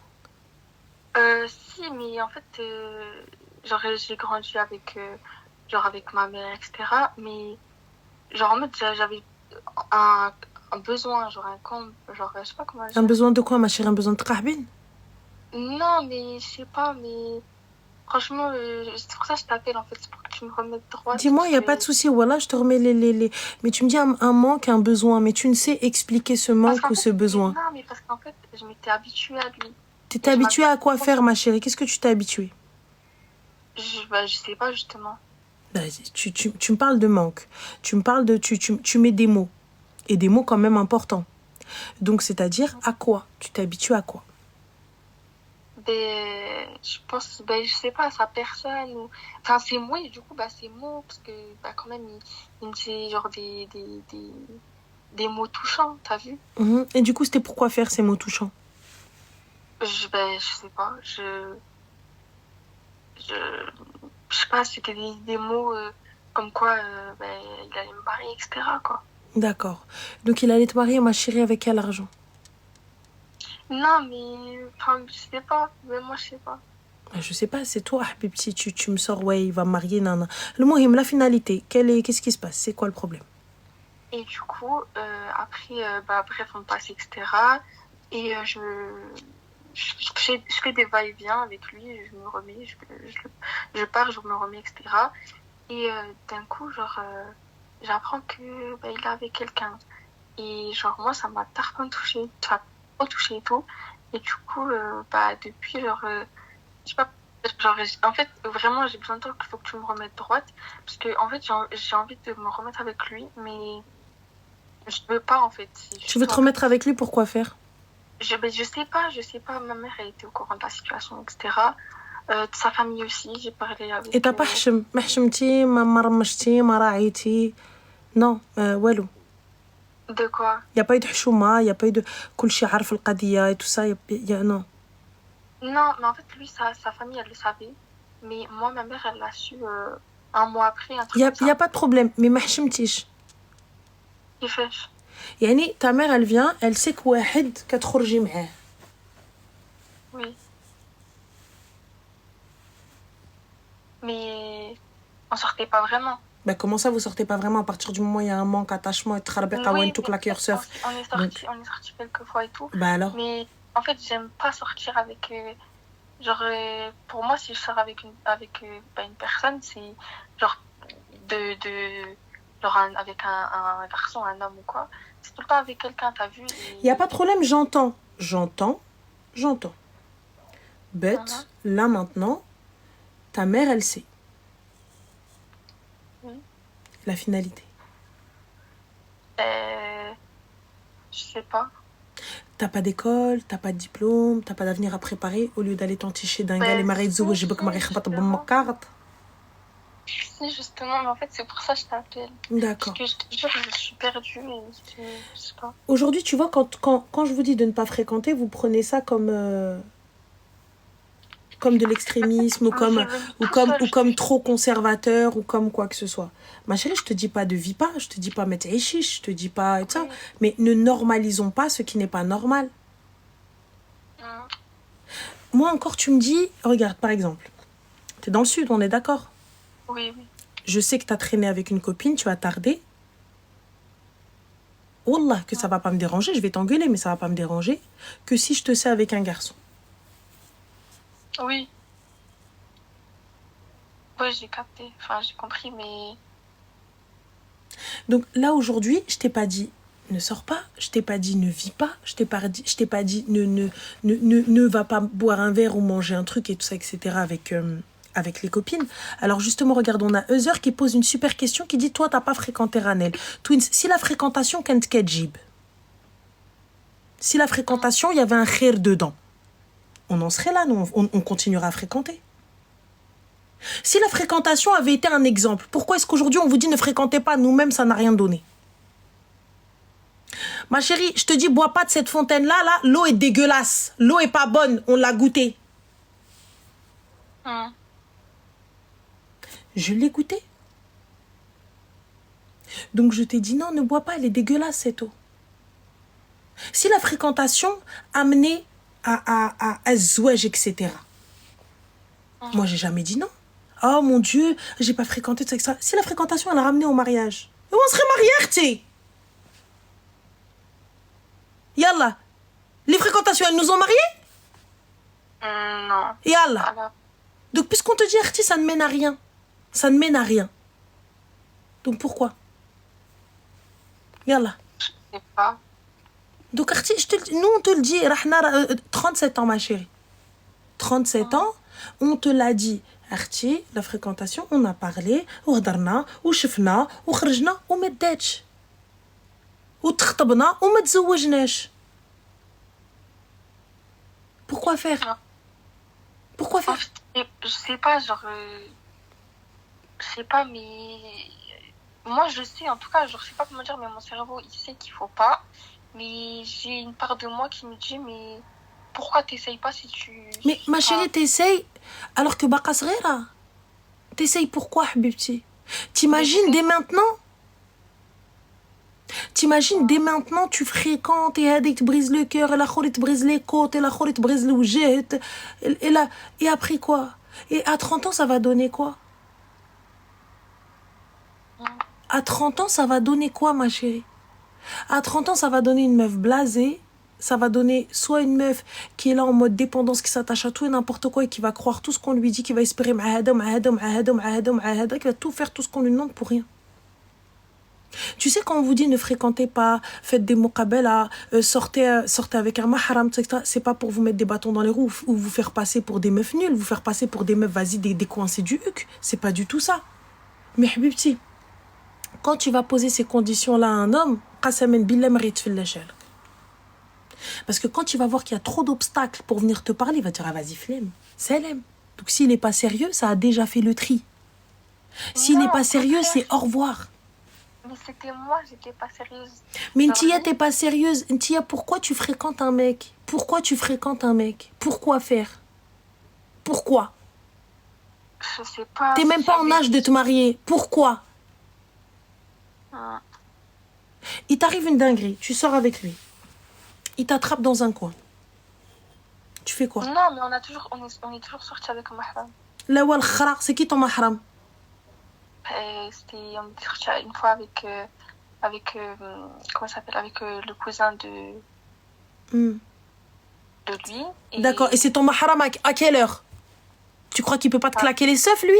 Speaker 2: Si, mais en fait, genre, j'ai grandi avec, genre, avec ma mère, etc. Mais, genre, en mode, j'avais un besoin, genre, genre, je sais pas comment dire.
Speaker 1: Un besoin de quoi, ma chérie? Un besoin de kahbine?
Speaker 2: Non, mais, je sais pas, mais, franchement, c'est pour ça que je t'appelle, en fait, c'est pour que tu me remettes droit.
Speaker 1: Dis-moi, il y a pas de souci, voilà, je te remets les... Mais tu me dis un manque, un besoin, mais tu ne sais expliquer ce manque ou ce besoin.
Speaker 2: Non, mais parce qu'en fait, je m'étais habituée à lui.
Speaker 1: T'es habituée à quoi faire, ma chérie? Qu'est-ce que tu t'es habituée?
Speaker 2: Je sais pas, justement.
Speaker 1: Tu me parles de manque. Tu me parles de... Tu mets des mots. Et des mots quand même importants. Donc, c'est-à-dire, à quoi? Tu t'es habituée à quoi?
Speaker 2: Je pense, je sais pas, sa personne. Enfin, c'est moi, et du coup, c'est mots, parce que, quand même, il me dit, genre, des mots touchants, t'as vu?
Speaker 1: Et du coup, c'était pourquoi faire ces mots touchants?
Speaker 2: Je sais pas, je sais pas, c'était des mots comme quoi il allait me marier, etc., quoi.
Speaker 1: D'accord. Donc, il allait te marier, ma chérie, avec quel argent?
Speaker 2: Non, mais, enfin, je sais pas, même moi, je sais pas.
Speaker 1: Je sais pas, c'est toi, Habib, si tu me sors, ouais, il va me marier, nana. Le mohim, la finalité, qu'est-ce qui se passe? C'est quoi le problème?
Speaker 2: Et du coup, après, bref, on passe, etc. Et je fais des va-et-vient avec lui, je me remets, je pars, je me remets, etc. Et d'un coup, genre, j'apprends que il est avec quelqu'un. Et genre, moi, ça m'a tarpin touchée, enfin, trop touchée et tout. Et du coup, depuis, genre, je sais pas, genre, en fait, vraiment, j'ai besoin de toi, qu'il faut que tu me remettes droite. Parce que, en fait, j'ai envie de me remettre avec lui, mais je veux pas, en fait.
Speaker 1: Tu veux te remettre avec lui, pourquoi faire?
Speaker 2: je sais pas, ma mère elle était au courant de la situation, etc. De sa famille aussi, j'ai parlé avec
Speaker 1: Et t'as pas حشم ما حشمتي ما رمشتي ما راعيتي non والو
Speaker 2: de quoi?
Speaker 1: y a pas eu de حشومه y a pas eu de كلشي عارف القضيه et tout ça non.
Speaker 2: Non, mais en fait, lui, sa famille, elle le savait. Mais moi, ma mère, elle l'a su un mois après, un truc comme
Speaker 1: y a
Speaker 2: ça.
Speaker 1: pas de problème mais ما حشمتيش
Speaker 2: كيفاش؟
Speaker 1: يعني ta mère elle vient elle sait que واحد كتخرجي معاه.
Speaker 2: Oui. Mais on sortait pas vraiment.
Speaker 1: Bah comment ça vous sortez pas vraiment à partir du moment où il y a un manque d'attachement et
Speaker 2: Oui,
Speaker 1: tout claqueur surf.
Speaker 2: on est sorti quelques fois et tout.
Speaker 1: Bah alors
Speaker 2: Mais en fait, j'aime pas sortir avec genre pour moi si je sors avec une personne, c'est genre genre avec un garçon, un homme ou quoi. C'est tout le temps avec quelqu'un, t'as vu
Speaker 1: il y a pas de problème, j'entends. Bête, là maintenant, ta mère elle sait.
Speaker 2: Oui.
Speaker 1: La finalité.
Speaker 2: Je sais pas.
Speaker 1: T'as pas d'école, t'as pas de diplôme, t'as pas d'avenir à préparer au lieu d'aller t'enticher d'un gars les maris de j'ai pas marie khabat bon carte.
Speaker 2: Si justement, mais en fait c'est pour ça que je t'appelle.
Speaker 1: D'accord.
Speaker 2: Parce que je te jure, je suis perdue et je sais pas.
Speaker 1: Aujourd'hui, tu vois, quand je vous dis de ne pas fréquenter, vous prenez ça comme de l'extrémisme ou comme trop conservateur ou comme quoi que ce soit. Ma chérie, je te dis pas de vis pas, je te dis pas mettre chiche, je te dis pas et ça, mais ne normalisons pas ce qui n'est pas normal. Moi encore, tu me dis, regarde par exemple, t'es dans le sud, on est d'accord?
Speaker 2: Oui.
Speaker 1: Je sais que t'as traîné avec une copine, tu as tardé. Wallah, que ça va pas me déranger, je vais t'engueuler, mais ça va pas me déranger que si je te sais avec un garçon.
Speaker 2: Oui. Oui, j'ai capté. Enfin, j'ai compris, mais...
Speaker 1: Donc là, aujourd'hui, je t'ai pas dit ne sors pas, je t'ai pas dit ne vis pas, je t'ai pas dit ne va pas boire un verre ou manger un truc et tout ça, etc. avec les copines. Alors justement, regarde, on a Euther qui pose une super question qui dit toi, t'as pas fréquenté Ranel. Twins, si la fréquentation, kent kedjib. Si la fréquentation, il y avait un khair dedans. On en serait là, nous, on continuera à fréquenter. Si la fréquentation avait été un exemple, pourquoi est-ce qu'aujourd'hui on vous dit ne fréquentez pas? Nous-mêmes, ça n'a rien donné. Ma chérie, je te dis, bois pas de cette fontaine-là, là, l'eau est dégueulasse. L'eau est pas bonne, on l'a goûtée. Je l'ai goûtée. Donc je t'ai dit non, ne bois pas, elle est dégueulasse cette eau. Si la fréquentation amenait à zouage, etc. Moi, j'ai jamais dit non. Oh mon Dieu, j'ai pas fréquenté tout ça. Si la fréquentation, elle a ramené au mariage, on serait mariés, t'sais. Yallah. Les fréquentations, elles nous ont mariés?
Speaker 2: Non.
Speaker 1: Yallah.
Speaker 2: Alors...
Speaker 1: Donc, puisqu'on te dit, Arti, ça ne mène à rien. Ça ne mène à rien. Donc, pourquoi? Yallah.
Speaker 2: Je sais pas.
Speaker 1: Donc, Arti, nous, on te le dit, Rahna, 37 ans, ma chérie. 37 ans, on te l'a dit. Arti, la fréquentation, on a parlé, ou hadarna, ou shifna, ou kharjna, ou meddetch. Ou tkhtabna, ou metzouajnesh. Pourquoi faire? Pourquoi faire?
Speaker 2: Je sais pas, genre... Je sais pas, mais... Moi, je sais, en tout cas, je sais pas comment dire, mais mon cerveau, il sait qu'il faut pas. Mais j'ai une part de moi qui me dit, mais... Pourquoi t'essayes pas si tu...
Speaker 1: Mais ma chérie, t'essayes alors que Baqa Sghira. T'essayes pourquoi, Habibti? T'imagines dès maintenant? T'imagines dès maintenant, tu fréquentes et elle te brise le cœur, et la khori te brise les côtes, et la khori te brise le wjeh, et après quoi? Et à 30 ans, ça va donner quoi? À 30 ans, ça va donner quoi, ma chérie? À 30 ans, ça va donner une meuf blasée. Ça va donner soit une meuf qui est là en mode dépendance, qui s'attache à tout et n'importe quoi et qui va croire tout ce qu'on lui dit, qui va espérer qui va tout faire, tout ce qu'on lui demande pour rien. Tu sais, quand on vous dit ne fréquentez pas, faites des muqabala, sortez avec un mahram, etc., c'est pas pour vous mettre des bâtons dans les roues ou vous faire passer pour des meufs nulles, vous faire passer pour des meufs, vas-y, des coincés du huc. C'est pas du tout ça. Mais Habibti, quand tu vas poser ces conditions-là à un homme, qasamen billah marit fil lachal. Parce que quand il va voir qu'il y a trop d'obstacles pour venir te parler, il va dire, ah vas-y, flemme. C'est elle. Donc s'il n'est pas sérieux, ça a déjà fait le tri. S'il n'est pas sérieux, c'est au revoir.
Speaker 2: Mais c'était moi, j'étais pas sérieuse.
Speaker 1: Mais Ntia, t'es pas sérieuse. Ntia, pourquoi tu fréquentes un mec? Pourquoi tu fréquentes un mec? Pourquoi faire? Pourquoi?
Speaker 2: Je sais pas.
Speaker 1: T'es même pas en âge de te marier. Pourquoi? Il t'arrive une dinguerie, tu sors avec lui. Il t'attrape dans un coin. Tu fais quoi?
Speaker 2: Non, mais on est toujours sortis avec un mahram.
Speaker 1: Là où c'est qui ton mahram?
Speaker 2: C'était, on est sortis une fois avec comment ça s'appelle, avec le cousin de lui.
Speaker 1: D'accord, et c'est ton mahram à quelle heure? Tu crois qu'il peut pas te claquer les seufs, lui?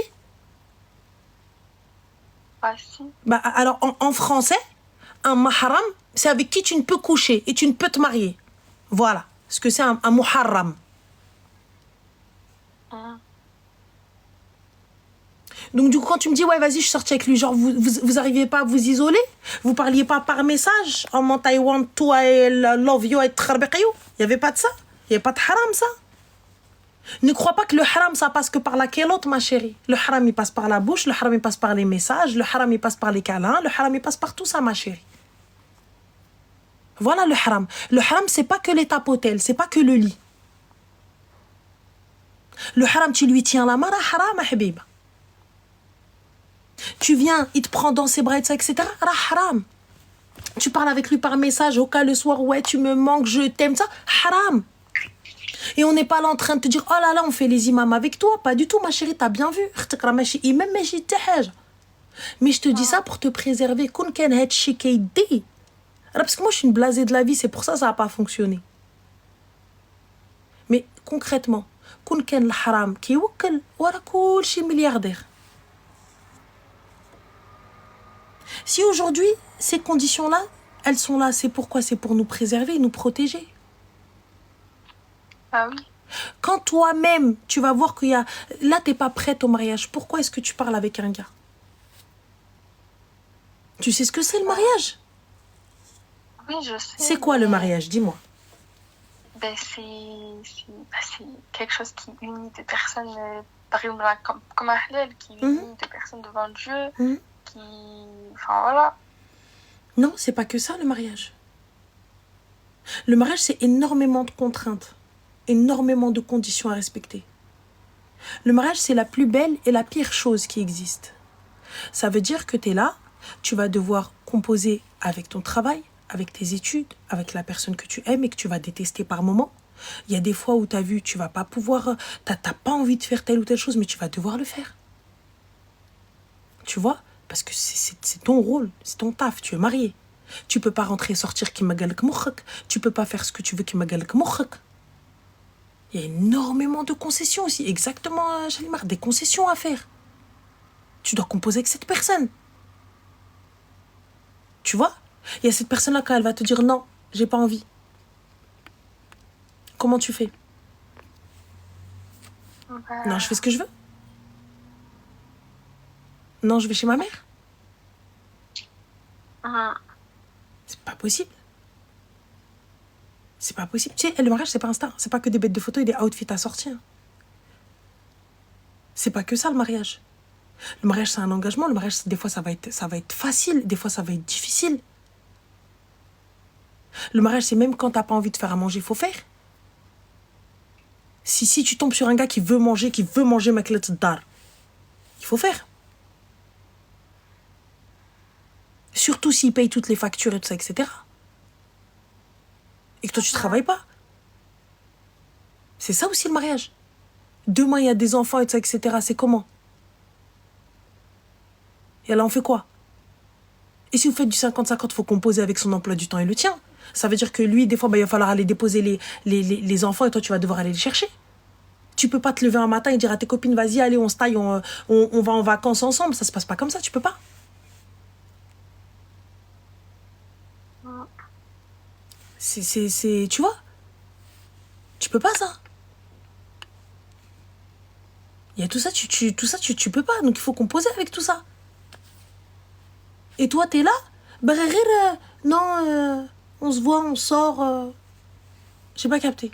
Speaker 2: Ah si.
Speaker 1: Bah alors, en français, un mahram, c'est avec qui tu ne peux coucher et tu ne peux te marier. Voilà ce que c'est un muharram. Donc du coup, quand tu me dis, ouais, vas-y, je suis sortie avec lui, genre, vous arriviez pas à vous isoler? Vous parliez pas par message? En mont I want to, I love you, I tkharbek you? Il y avait pas de ça? Il y avait pas de haram, ça? Ne crois pas que le haram, ça passe que par la kélote, ma chérie. Le haram, il passe par la bouche, le haram, il passe par les messages, le haram, il passe par les câlins, le haram, il passe par tout ça, ma chérie. Voilà le haram. Le haram, c'est pas que les tapotelles, c'est pas que le lit. Le haram, tu lui tiens la main, haram, habiba. Tu viens, il te prend dans ses bras, etc. Haram. Tu parles avec lui par message, au cas le soir, ouais, tu me manques, je t'aime, ça, haram. Et on n'est pas là en train de te dire, oh là là, on fait les imams avec toi. Pas du tout, ma chérie, t'as bien vu. Mais je te dis ça pour te préserver. Parce que moi, je suis une blasée de la vie, c'est pour ça que ça n'a pas fonctionné. Mais concrètement, milliardaire. Si aujourd'hui, ces conditions-là, elles sont là, c'est pourquoi? C'est pour nous préserver et nous protéger.
Speaker 2: Ah oui.
Speaker 1: Quand toi-même, tu vas voir qu'il y a... Là, t'es pas prête au mariage. Pourquoi est-ce que tu parles avec un gars? Tu sais ce que c'est le mariage?
Speaker 2: Oui, je sais.
Speaker 1: C'est quoi le mariage? Dis-moi.
Speaker 2: Ben, c'est quelque chose qui unit des personnes, par exemple, comme un halal, qui unit des personnes devant Dieu, qui... Enfin, voilà.
Speaker 1: Non, c'est pas que ça, le mariage. Le mariage, c'est énormément de contraintes, énormément de conditions à respecter. Le mariage, c'est la plus belle et la pire chose qui existe. Ça veut dire que tu es là, tu vas devoir composer avec ton travail, avec tes études, avec la personne que tu aimes et que tu vas détester par moment. Il y a des fois où tu as vu, tu vas pas pouvoir, t'as pas envie de faire telle ou telle chose, mais tu vas devoir le faire. Tu vois? Parce que c'est ton rôle, c'est ton taf, tu es marié. Tu peux pas rentrer et sortir qui magalak moukhak. Tu peux pas faire ce que tu veux qui magalak moukhak. Il y a énormément de concessions aussi. Exactement, Chalimar, des concessions à faire. Tu dois composer avec cette personne. Tu vois? Il y a cette personne-là, quand elle va te dire non, j'ai pas envie. Comment tu fais? Non, je fais ce que je veux. Non, je vais chez ma mère. C'est pas possible. C'est pas possible. Tu sais, le mariage, c'est pas Insta. C'est pas que des bêtes de photos et des outfits à sortir. C'est pas que ça, le mariage. Le mariage, c'est un engagement. Le mariage, des fois, ça va être facile. Des fois, ça va être difficile. Le mariage, c'est même quand t'as pas envie de faire à manger, il faut faire. Si tu tombes sur un gars qui veut manger ma clé de dar, il faut faire. Surtout s'il paye toutes les factures et tout ça, etc. Et que toi, tu travailles pas. C'est ça aussi le mariage. Demain, il y a des enfants et tout ça, etc. C'est comment? Et là, on fait quoi? Et si vous faites du 50-50, il faut composer avec son emploi du temps et le tien. Ça veut dire que lui, des fois, il va falloir aller déposer les enfants et toi, tu vas devoir aller les chercher. Tu peux pas te lever un matin et dire à tes copines, vas-y, allez, on se taille, on va en vacances ensemble. Ça se passe pas comme ça, tu peux pas. Tu vois? Tu peux pas, ça. Il y a tout ça, tu peux pas. Donc, il faut composer avec tout ça. Et toi, t'es là? Non, on se voit, on sort. J'ai pas capté.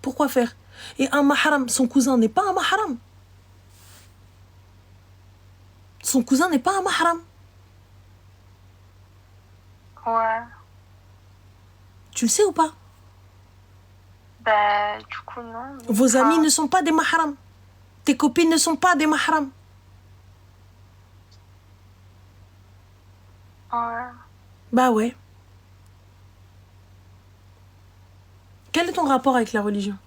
Speaker 1: Pourquoi faire? Et un mahram, son cousin n'est pas un mahram. Son cousin n'est pas un mahram.
Speaker 2: Ouais.
Speaker 1: Tu le sais ou pas?
Speaker 2: Bah, du coup, non. Mais
Speaker 1: Vos
Speaker 2: enfin,
Speaker 1: amis ne sont pas des mahrams. Tes copines ne sont pas des mahrams.
Speaker 2: ouais.
Speaker 1: Bah ouais. Quel est ton rapport avec la religion?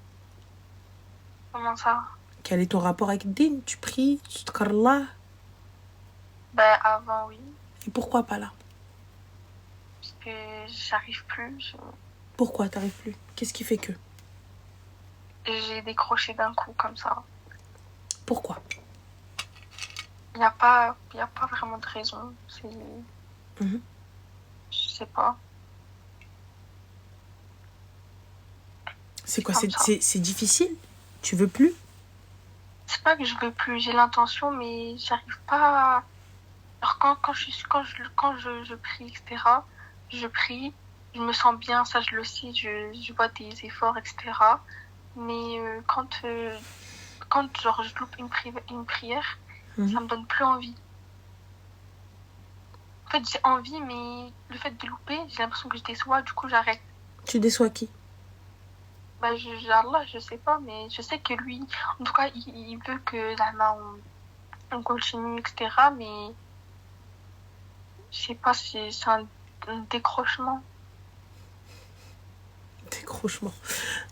Speaker 2: Comment ça?
Speaker 1: Quel est ton rapport avec le din? Tu pries, tu te Allah.
Speaker 2: Bah, avant, oui.
Speaker 1: Et pourquoi pas là?
Speaker 2: Parce que j'arrive plus.
Speaker 1: Pourquoi t'arrives plus? Qu'est-ce qui fait que?
Speaker 2: J'ai décroché d'un coup comme ça.
Speaker 1: Pourquoi?
Speaker 2: Y a pas vraiment de raison. C'est...
Speaker 1: Mhm.
Speaker 2: Je sais pas.
Speaker 1: C'est quoi?
Speaker 2: Comme ça.
Speaker 1: C'est difficile? Tu veux plus?
Speaker 2: C'est pas que je veux plus, j'ai l'intention, mais j'arrive pas à... Alors quand je prie, etc., je prie, je me sens bien, ça je le sais, je vois des efforts, etc. Mais quand genre, je loupe une prière, ça me donne plus envie. En fait, j'ai envie, mais le fait de louper, j'ai l'impression que je déçois, du coup j'arrête.
Speaker 1: Tu déçois qui?
Speaker 2: Bah, Allah, je sais pas, mais je sais que lui, en tout cas, il veut que là, on continue, etc. Mais je sais pas, c'est un décrochement.
Speaker 1: Décrochement.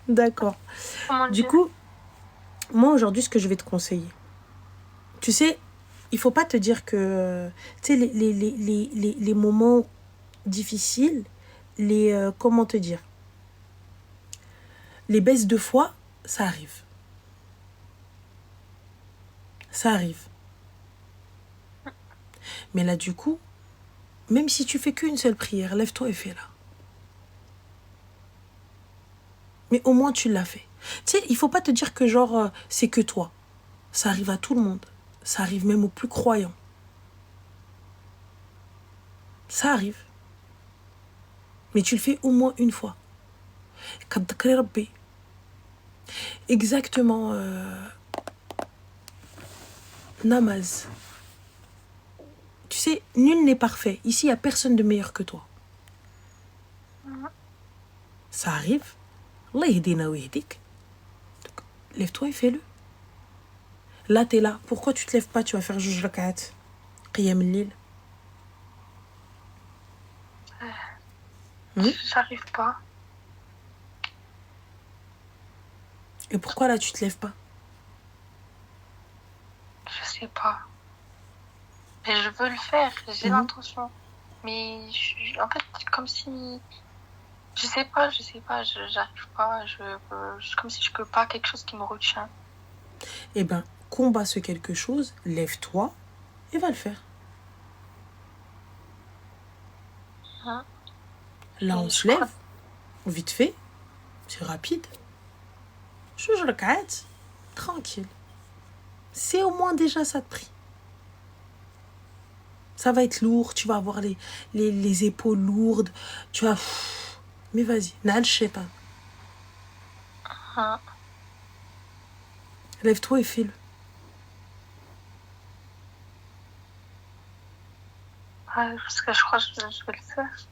Speaker 1: D'accord.
Speaker 2: Comment
Speaker 1: Du
Speaker 2: dire?
Speaker 1: coup, moi aujourd'hui, ce que je vais te conseiller, tu sais, il faut pas te dire que, tu sais, les moments difficiles, comment te dire, les baisses de foi, ça arrive. Ça arrive. Mais là, du coup, même si tu fais qu'une seule prière, lève-toi et fais-la. Mais au moins, tu l'as fait. Tu sais, il faut pas te dire que genre, c'est que toi. Ça arrive à tout le monde. Ça arrive même aux plus croyants. Ça arrive. Mais tu le fais au moins une fois. Exactement. Namaz. Tu sais, nul n'est parfait. Ici, il n'y a personne de meilleur que toi. Ça arrive. Allah yahdina wa yahdik. Lève-toi et fais-le. Là, t'es là. Pourquoi tu te lèves pas? Tu vas faire juge rak'at. Qiyam al-lil.
Speaker 2: J'arrive pas.
Speaker 1: Et pourquoi là, tu te lèves pas?
Speaker 2: Je sais pas. Mais je veux le faire, j'ai l'intention. Mais en fait, comme si... Je sais pas, j'arrive pas. Comme si je peux pas, quelque chose qui me retient.
Speaker 1: Eh ben, combat ce quelque chose, lève-toi et va le faire. Là, on se lève, vite fait, c'est rapide. Juge rak'at, tranquille. C'est au moins déjà ça de prix. Ça va être lourd, tu vas avoir les épaules lourdes, tu vas... Mais vas-y, nal shaitan. Lève-toi et file.
Speaker 2: Parce que je crois que je vais le faire.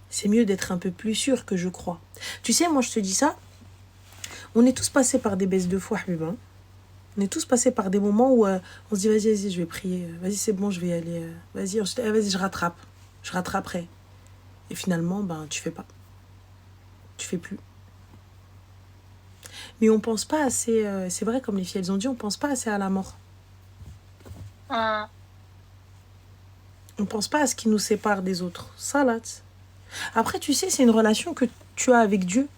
Speaker 1: C'est mieux d'être un peu plus sûr que je crois. Tu sais, moi je te dis ça, on est tous passés par des baisses de foi, Habiba. On est tous passés par des moments où on se dit vas-y, je vais prier. Vas-y, c'est bon, je vais y aller. Vas-y, je rattrape. Je rattraperai. Et finalement, ben, tu fais pas. Tu fais plus. Mais on pense pas assez... c'est vrai, comme les filles, elles ont dit, on pense pas assez à la mort. On pense pas à ce qui nous sépare des autres. Salat. Après, tu sais, c'est une relation que tu as avec Dieu.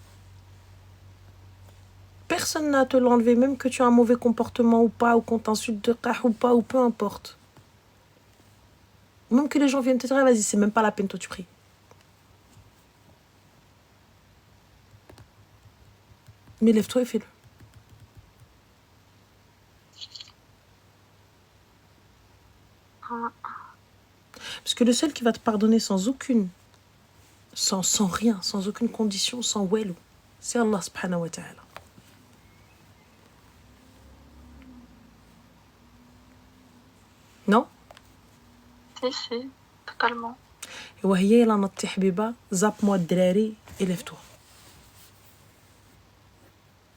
Speaker 1: Personne n'a à te l'enlever, même que tu as un mauvais comportement ou pas, ou qu'on t'insulte de qah ou pas, ou peu importe. Même que les gens viennent te dire, vas-y, c'est même pas la peine, toi tu pries. Mais lève-toi et fais-le. Parce que le seul qui va te pardonner sans aucune sans rien, sans aucune condition, sans walou. C'est Allah subhanahu wa ta'ala. Non?
Speaker 2: Si, totalement.
Speaker 1: وهي لا نطي حبيبة zappe-moi الدراري et lève-toi.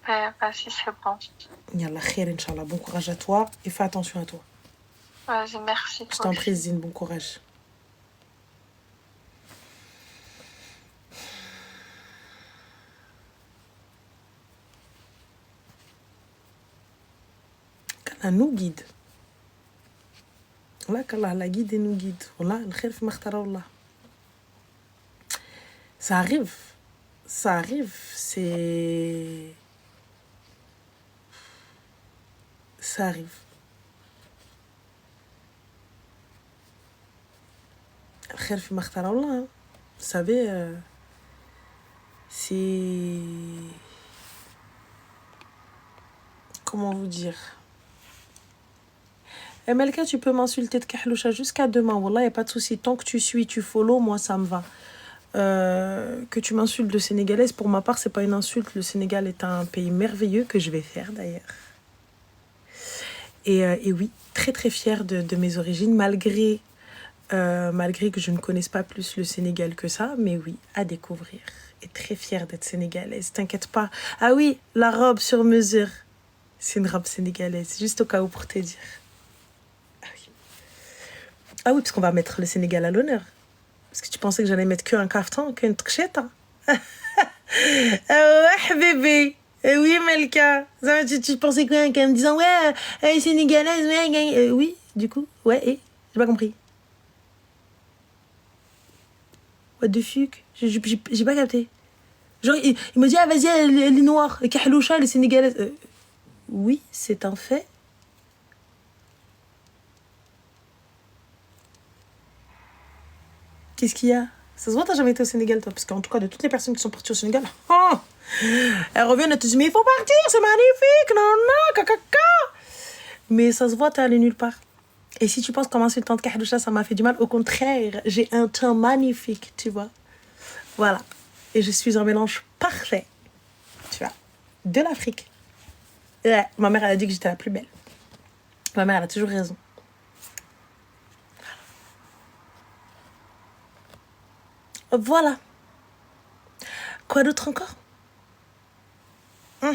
Speaker 2: Vas-y, c'est bon.
Speaker 1: Yallah khair Inch'Allah, bon courage à toi et fais attention à toi.
Speaker 2: Vas-y, merci.
Speaker 1: Je t'en prie Zine, bon courage. qu'Allah nous guide. Voilà, qu'Allah la guide et nous guide. Voilà, le khair fi ma ikhtara Allah. Ça arrive, c'est... Ça arrive. Le khair fi ma ikhtara Allah, hein. Vous savez, c'est... Comment vous dire? Melka, tu peux m'insulter de Kahloucha jusqu'à demain. Wallah, y a pas de souci. Tant que tu suis, tu follow, moi, ça me va. Que tu m'insultes de sénégalaise, pour ma part, c'est pas une insulte. Le Sénégal est un pays merveilleux que je vais faire d'ailleurs. Et oui, très très fière de mes origines, malgré que je ne connaisse pas plus le Sénégal que ça, mais oui, à découvrir. Et très fière d'être sénégalaise, t'inquiète pas. Ah oui, la robe sur mesure, c'est une robe sénégalaise, juste au cas où pour te dire. Ah oui, parce qu'on va mettre le Sénégal à l'honneur. Parce que tu pensais que j'allais mettre qu'un kaftan, qu'une tcheta. Ah ouais, bébé. Oui, Melka. Tu pensais quoi en me disant, ouais, sénégalaise, ouais, oui, du coup, ouais, et j'ai pas compris. What the fuck? J'ai pas capté. Genre, il me dit, ah, vas-y, elle est noire, Kahloucha, elle est sénégalaise. Oui, c'est un fait. Qu'est-ce qu'il y a? Ça se voit, t'as jamais été au Sénégal, toi. Parce qu'en tout cas, de toutes les personnes qui sont parties au Sénégal, elles reviennent et te disent, mais il faut partir, c'est magnifique, non, caca. Mais ça se voit, t'es allé nulle part. Et si tu penses qu'en m'insultant de Kahloucha, ça m'a fait du mal, au contraire, j'ai un teint magnifique, tu vois. Voilà. Et je suis un mélange parfait, tu vois, de l'Afrique. Ouais, ma mère, elle a dit que j'étais la plus belle. Ma mère, elle a toujours raison. Voilà. Quoi d'autre encore? Non,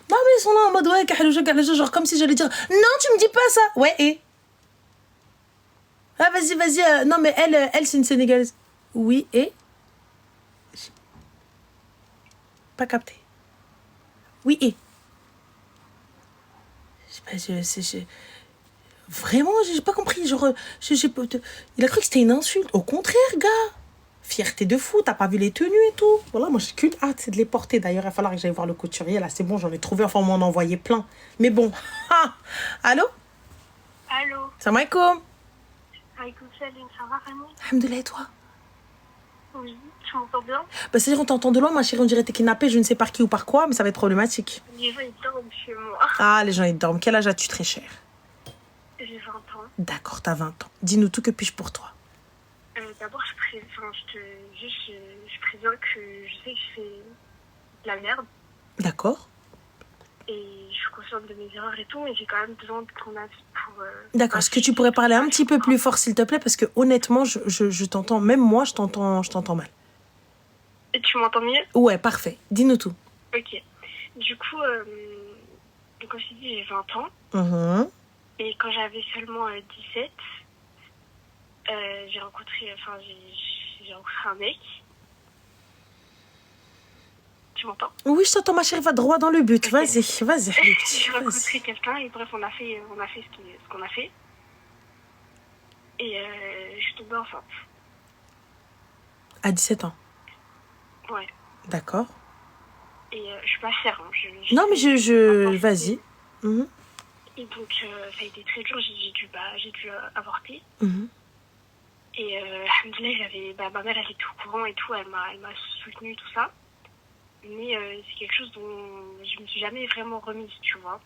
Speaker 1: mais ils sont là en mode, ouais, Kahloucha, genre comme si j'allais dire, non, tu me dis pas ça. Ouais, et? Ah, vas-y. Non, mais elle, c'est une Sénégalaise. Oui, et? Pas capté. Oui, et? Vraiment, j'ai pas compris. Genre, il a cru que c'était une insulte. Au contraire, gars. Fierté de fou, t'as pas vu les tenues et tout. Voilà, moi j'ai qu'une hâte, c'est de les porter. D'ailleurs, il va falloir que j'aille voir le couturier. Là, c'est bon, j'en ai trouvé. Enfin, on m'en a envoyé plein. Mais bon. Allô?
Speaker 2: Allô?
Speaker 1: Salam alaikum.
Speaker 2: Aïkoum salam, ça va, Rami?
Speaker 1: Alhamdoulilah, et toi?
Speaker 2: Oui, tu m'entends bien?
Speaker 1: Bah, c'est-à-dire, on t'entend de loin, ma chérie, on dirait que t'es kidnappée, je ne sais par qui ou par quoi, mais ça va être problématique.
Speaker 2: Les gens, ils dorment chez moi.
Speaker 1: Ah, les gens, ils dorment. Quel âge as-tu, très cher?
Speaker 2: J'ai 20 ans.
Speaker 1: D'accord, t'as 20 ans. Dis-nous tout, que puis-je pour toi?
Speaker 2: D'abord, je préviens que je sais que je fais de la merde.
Speaker 1: D'accord.
Speaker 2: Et je suis consciente de mes erreurs et tout, mais j'ai quand même besoin de ton avis pour...
Speaker 1: D'accord, est-ce que tu pourrais parler un petit peu plus fort, s'il te plaît? Parce que honnêtement, je t'entends, même moi, je t'entends mal.
Speaker 2: Et tu m'entends mieux?
Speaker 1: Ouais, parfait. Dis-nous tout.
Speaker 2: Ok. Du coup, comme je t'ai dit, j'ai 20 ans. Et quand j'avais seulement 17, j'ai rencontré un mec. Tu m'entends?
Speaker 1: Oui, je t'entends, ma chérie, va droit dans le but.
Speaker 2: Okay.
Speaker 1: Vas-y.
Speaker 2: J'ai rencontré quelqu'un et bref, on a fait ce qu'on a fait. Et je suis tombée enceinte.
Speaker 1: À 17 ans?
Speaker 2: Ouais.
Speaker 1: D'accord.
Speaker 2: Et je suis pas fière. Hein.
Speaker 1: Non, mais vas-y.
Speaker 2: Et donc, ça a été très dur. J'ai dû avorter. Et alhamdoulilah, ma mère, elle était au courant et tout. Elle m'a soutenue, tout ça. Mais c'est quelque chose dont je me suis jamais vraiment remise, tu vois.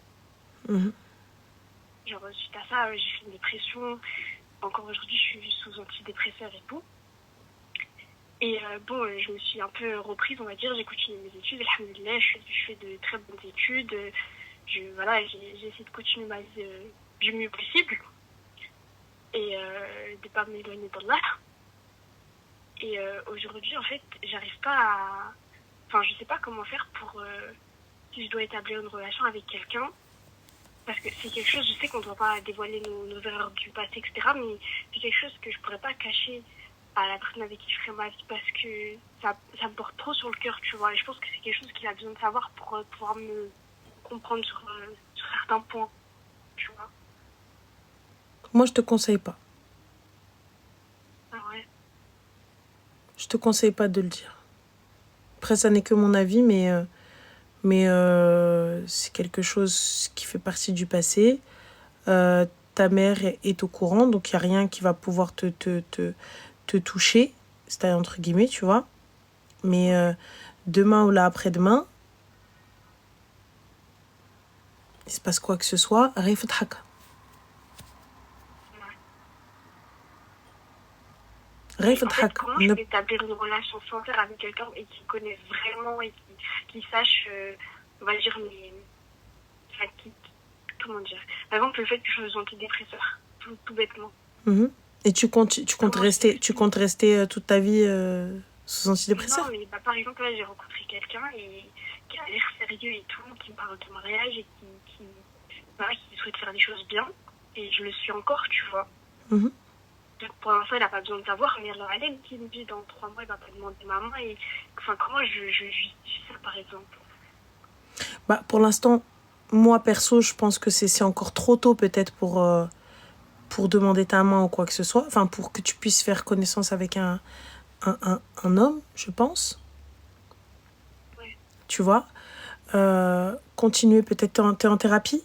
Speaker 2: Genre, suite à ça, j'ai fait une dépression. Encore aujourd'hui, je suis sous antidépresseur et tout. Et bon, je me suis un peu reprise, on va dire. J'ai continué mes études, alhamdoulilah, je fais de très bonnes études. Voilà, j'ai essayé de continuer ma vie du mieux possible. Et de pas m'éloigner d'Allah. Et aujourd'hui, en fait, j'arrive pas à... Enfin, je sais pas comment faire pour... si je dois établir une relation avec quelqu'un. Parce que c'est quelque chose, je sais qu'on ne doit pas dévoiler nos erreurs du passé, etc. Mais c'est quelque chose que je pourrais pas cacher à la personne avec qui je ferai ma vie parce que ça me porte trop sur le cœur, tu vois. Et je pense que c'est quelque chose qu'il a besoin de savoir pour pouvoir me comprendre sur certains points, tu vois.
Speaker 1: Moi, je te conseille pas.
Speaker 2: Ah ouais.
Speaker 1: Je te conseille pas de le dire. Après, ça n'est que mon avis, mais c'est quelque chose qui fait partie du passé. Ta mère est au courant, donc il n'y a rien qui va pouvoir te toucher, c'est entre guillemets, tu vois. Mais demain ou là après-demain, il se passe quoi que ce soit, ريف ضحك. ريف
Speaker 2: En fait,
Speaker 1: ضحك.
Speaker 2: comment je peux établir une relation sincère avec quelqu'un et qui connaisse vraiment et qui sache, on va dire, enfin, comment dire. Par exemple, le fait que je suis antidépresseur, tout bêtement.
Speaker 1: Et tu comptes rester toute ta vie sous antidépresseur?
Speaker 2: Non, mais par exemple, là, j'ai rencontré quelqu'un qui a l'air sérieux et tout, qui me parle de mariage et qui souhaite faire des choses bien. Et je le suis encore, tu vois. Donc, pour l'instant, il n'a pas besoin de savoir, mais alors, elle qui me dit dans 3 mois, il va pas demander maman. Et enfin, comment je justifie ça, par exemple?
Speaker 1: Bah, pour l'instant, moi, perso, je pense que c'est encore trop tôt, peut-être, pour demander ta main ou quoi que ce soit. Enfin, pour que tu puisses faire connaissance avec un homme, je pense.
Speaker 2: Ouais.
Speaker 1: Tu vois. Continuer, peut-être, t'es en thérapie?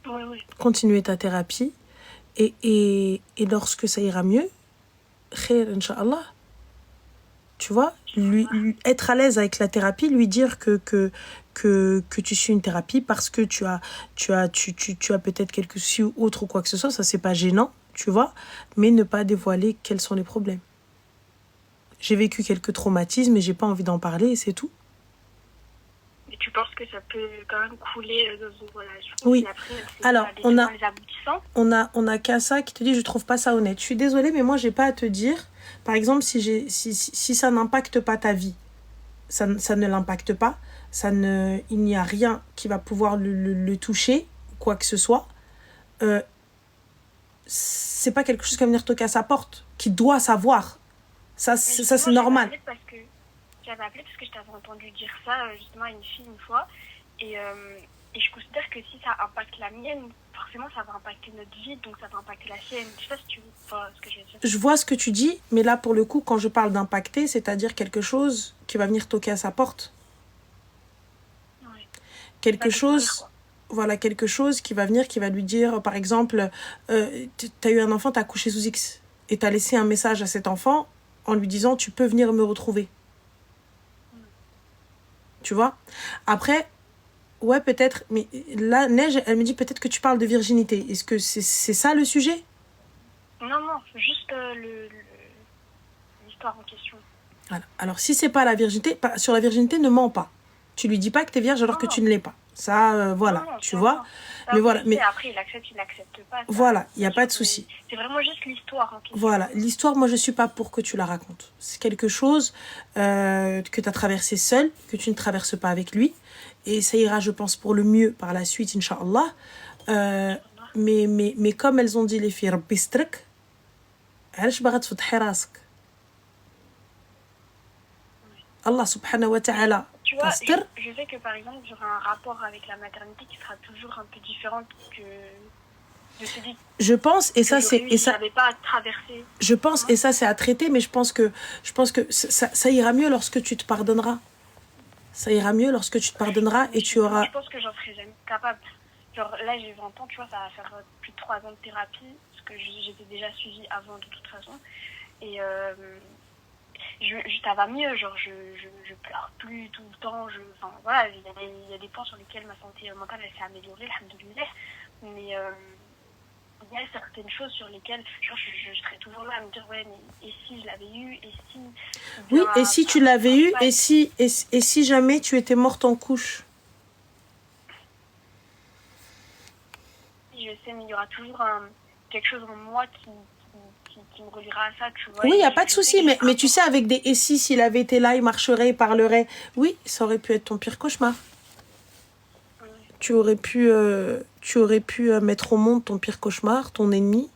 Speaker 2: Oui.
Speaker 1: Continuer ta thérapie. Et lorsque ça ira mieux, khair, Inch'Allah, tu vois, lui être à l'aise avec la thérapie, lui dire que tu suis une thérapie parce que tu as peut-être quelques soucis ou autre ou quoi que ce soit, ça c'est pas gênant, tu vois, mais ne pas dévoiler quels sont les problèmes. J'ai vécu quelques traumatismes et j'ai pas envie d'en parler et c'est tout.
Speaker 2: Et tu penses que ça peut quand même couler dans une relation?
Speaker 1: Oui.
Speaker 2: Après,
Speaker 1: alors on a Kassa qui te dit je trouve pas ça honnête. Je suis désolée mais moi j'ai pas à te dire. Par exemple si ça n'impacte pas ta vie, ça ne l'impacte pas, il n'y a rien qui va pouvoir le toucher, quoi que ce soit. C'est pas quelque chose qui va venir toquer à sa porte, qui doit savoir. Ça c'est normal.
Speaker 2: J'avais appelé parce que je t'avais entendu dire ça justement à une fille une fois. Et je considère que si ça impacte la mienne, forcément ça va impacter notre vie, donc ça va impacter la sienne. Je sais pas si tu vois ce que je veux dire.
Speaker 1: Je vois ce que tu dis, mais là pour le coup, quand je parle d'impacter, c'est-à-dire quelque chose qui va venir toquer à sa porte.
Speaker 2: Ouais.
Speaker 1: Quelque chose qui va venir, qui va lui dire, par exemple, t'as eu un enfant, t'as accouché sous X, et t'as laissé un message à cet enfant en lui disant tu peux venir me retrouver. Tu vois? Après, ouais, peut-être, mais là, Neige, elle me dit peut-être que tu parles de virginité. Est-ce que c'est ça le sujet?
Speaker 2: Non, juste l'histoire en question.
Speaker 1: Voilà. Alors, si c'est pas la virginité, sur la virginité, ne mens pas. Tu lui dis pas que t'es vierge alors que tu ne l'es pas. Ça, voilà, tu vois. Mais voilà, mais
Speaker 2: après, il accepte pas.
Speaker 1: Voilà, il n'y a pas de souci.
Speaker 2: C'est vraiment juste l'histoire en question.
Speaker 1: Voilà, l'histoire, moi, je suis pas pour que tu la racontes. C'est quelque chose que tu as traversé seul, que tu ne traverses pas avec lui. Et ça ira, je pense, pour le mieux par la suite, Inch'Allah. Mais comme elles ont dit les filles, Rabbi strak, علاش باغا تفضحي راسك. Allah subhanahu wa ta'ala.
Speaker 2: Tu vois, je sais que par exemple, j'aurai un rapport avec la maternité qui sera toujours un peu différent que de celui
Speaker 1: je pense, et ça c'est.
Speaker 2: Et ça n'avait pas à traverser.
Speaker 1: Je pense, et ça c'est à traiter, mais je pense que ça ira mieux lorsque tu te pardonneras. Ça ira mieux lorsque tu te pardonneras et tu auras.
Speaker 2: Je pense que j'en serai jamais capable. Genre là, j'ai 20 ans, tu vois, ça va faire plus de 3 ans de thérapie, parce que j'étais déjà suivie avant de toute façon. Et ça va mieux, genre je pleure plus tout le temps. Enfin voilà, il y a des points sur lesquels ma santé mentale elle s'est améliorée, alhamdoulilah. Mais il y a certaines choses sur lesquelles genre, je serais toujours là à me dire ouais mais et si je l'avais eu et si
Speaker 1: Oui, et si tu l'avais eu,
Speaker 2: pas,
Speaker 1: et si jamais tu étais morte en couche?
Speaker 2: je sais mais il y aura toujours quelque chose en moi qui me reliera à ça, tu vois.
Speaker 1: Oui, il n'y a pas de
Speaker 2: Je sais
Speaker 1: souci,
Speaker 2: que
Speaker 1: mais tu sais, avec des et si, s'il avait été là, il marcherait, il parlerait. Oui, ça aurait pu être ton pire cauchemar. Tu aurais pu mettre au monde ton pire cauchemar, ton ennemi.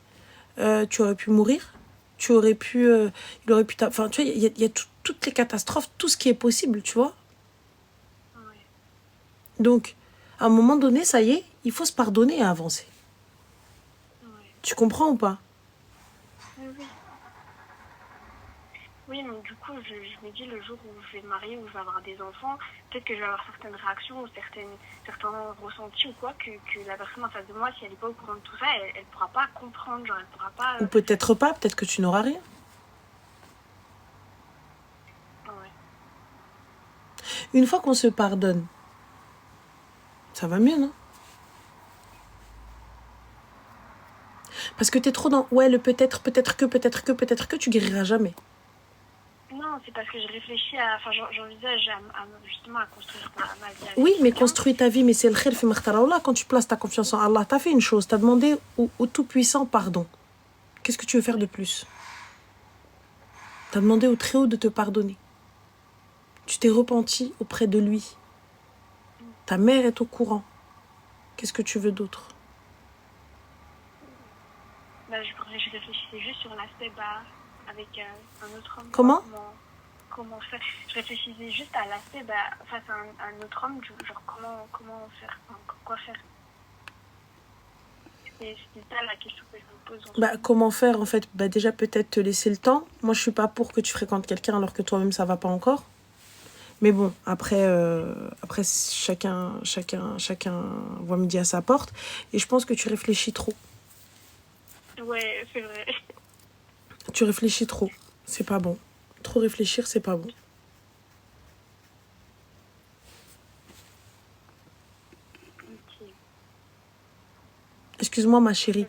Speaker 1: Tu aurais pu mourir. Tu aurais pu... il aurait pu... Enfin, tu vois, il y a toutes les catastrophes, tout ce qui est possible, tu vois.
Speaker 2: ouais.
Speaker 1: Donc, à un moment donné, ça y est, il faut se pardonner et avancer.
Speaker 2: Ouais.
Speaker 1: Tu comprends ou pas?
Speaker 2: Oui, oui. Oui, mais du coup, je me dis le jour où je vais me marier, où je vais avoir des enfants, peut-être que je vais avoir certaines réactions ou certains ressentis ou quoi, que la personne en face de moi, si elle n'est pas au courant de tout ça, elle pourra pas comprendre, genre elle pourra pas...
Speaker 1: Ou peut-être pas, peut-être que tu n'auras rien.
Speaker 2: Ouais.
Speaker 1: Une fois qu'on se pardonne, ça va mieux, non? Parce que t'es trop dans ouais, le peut-être que, tu guériras jamais.
Speaker 2: Non, c'est parce que je réfléchis à... Enfin, j'envisage justement à construire ma vie avec
Speaker 1: Oui, mais
Speaker 2: quelqu'un.
Speaker 1: construis ta vie, mais c'est le khir fi makhtarawla. Quand tu places ta confiance en Allah, t'as fait une chose, t'as demandé au Tout-Puissant pardon. Qu'est-ce que tu veux faire de plus? T'as demandé au Très-Haut de te pardonner. Tu t'es repenti auprès de lui. Ta mère est au courant. Qu'est-ce que tu veux d'autre?
Speaker 2: Bah, je réfléchissais juste sur l'aspect avec un autre homme.
Speaker 1: Comment?
Speaker 2: Comment faire. Je réfléchissais juste à l'aspect face à un autre homme, genre comment faire, enfin, quoi faire. C'est ça la question que je me pose.
Speaker 1: Comment faire en fait? Déjà peut-être te laisser le temps. Moi je suis pas pour que tu fréquentes quelqu'un alors que toi-même ça va pas encore. Mais bon, après chacun voit midi à sa porte. Et je pense que tu réfléchis trop.
Speaker 2: Ouais, c'est vrai.
Speaker 1: Tu réfléchis trop. C'est pas bon. Trop réfléchir, c'est pas bon.
Speaker 2: Okay.
Speaker 1: Excuse-moi, ma chérie.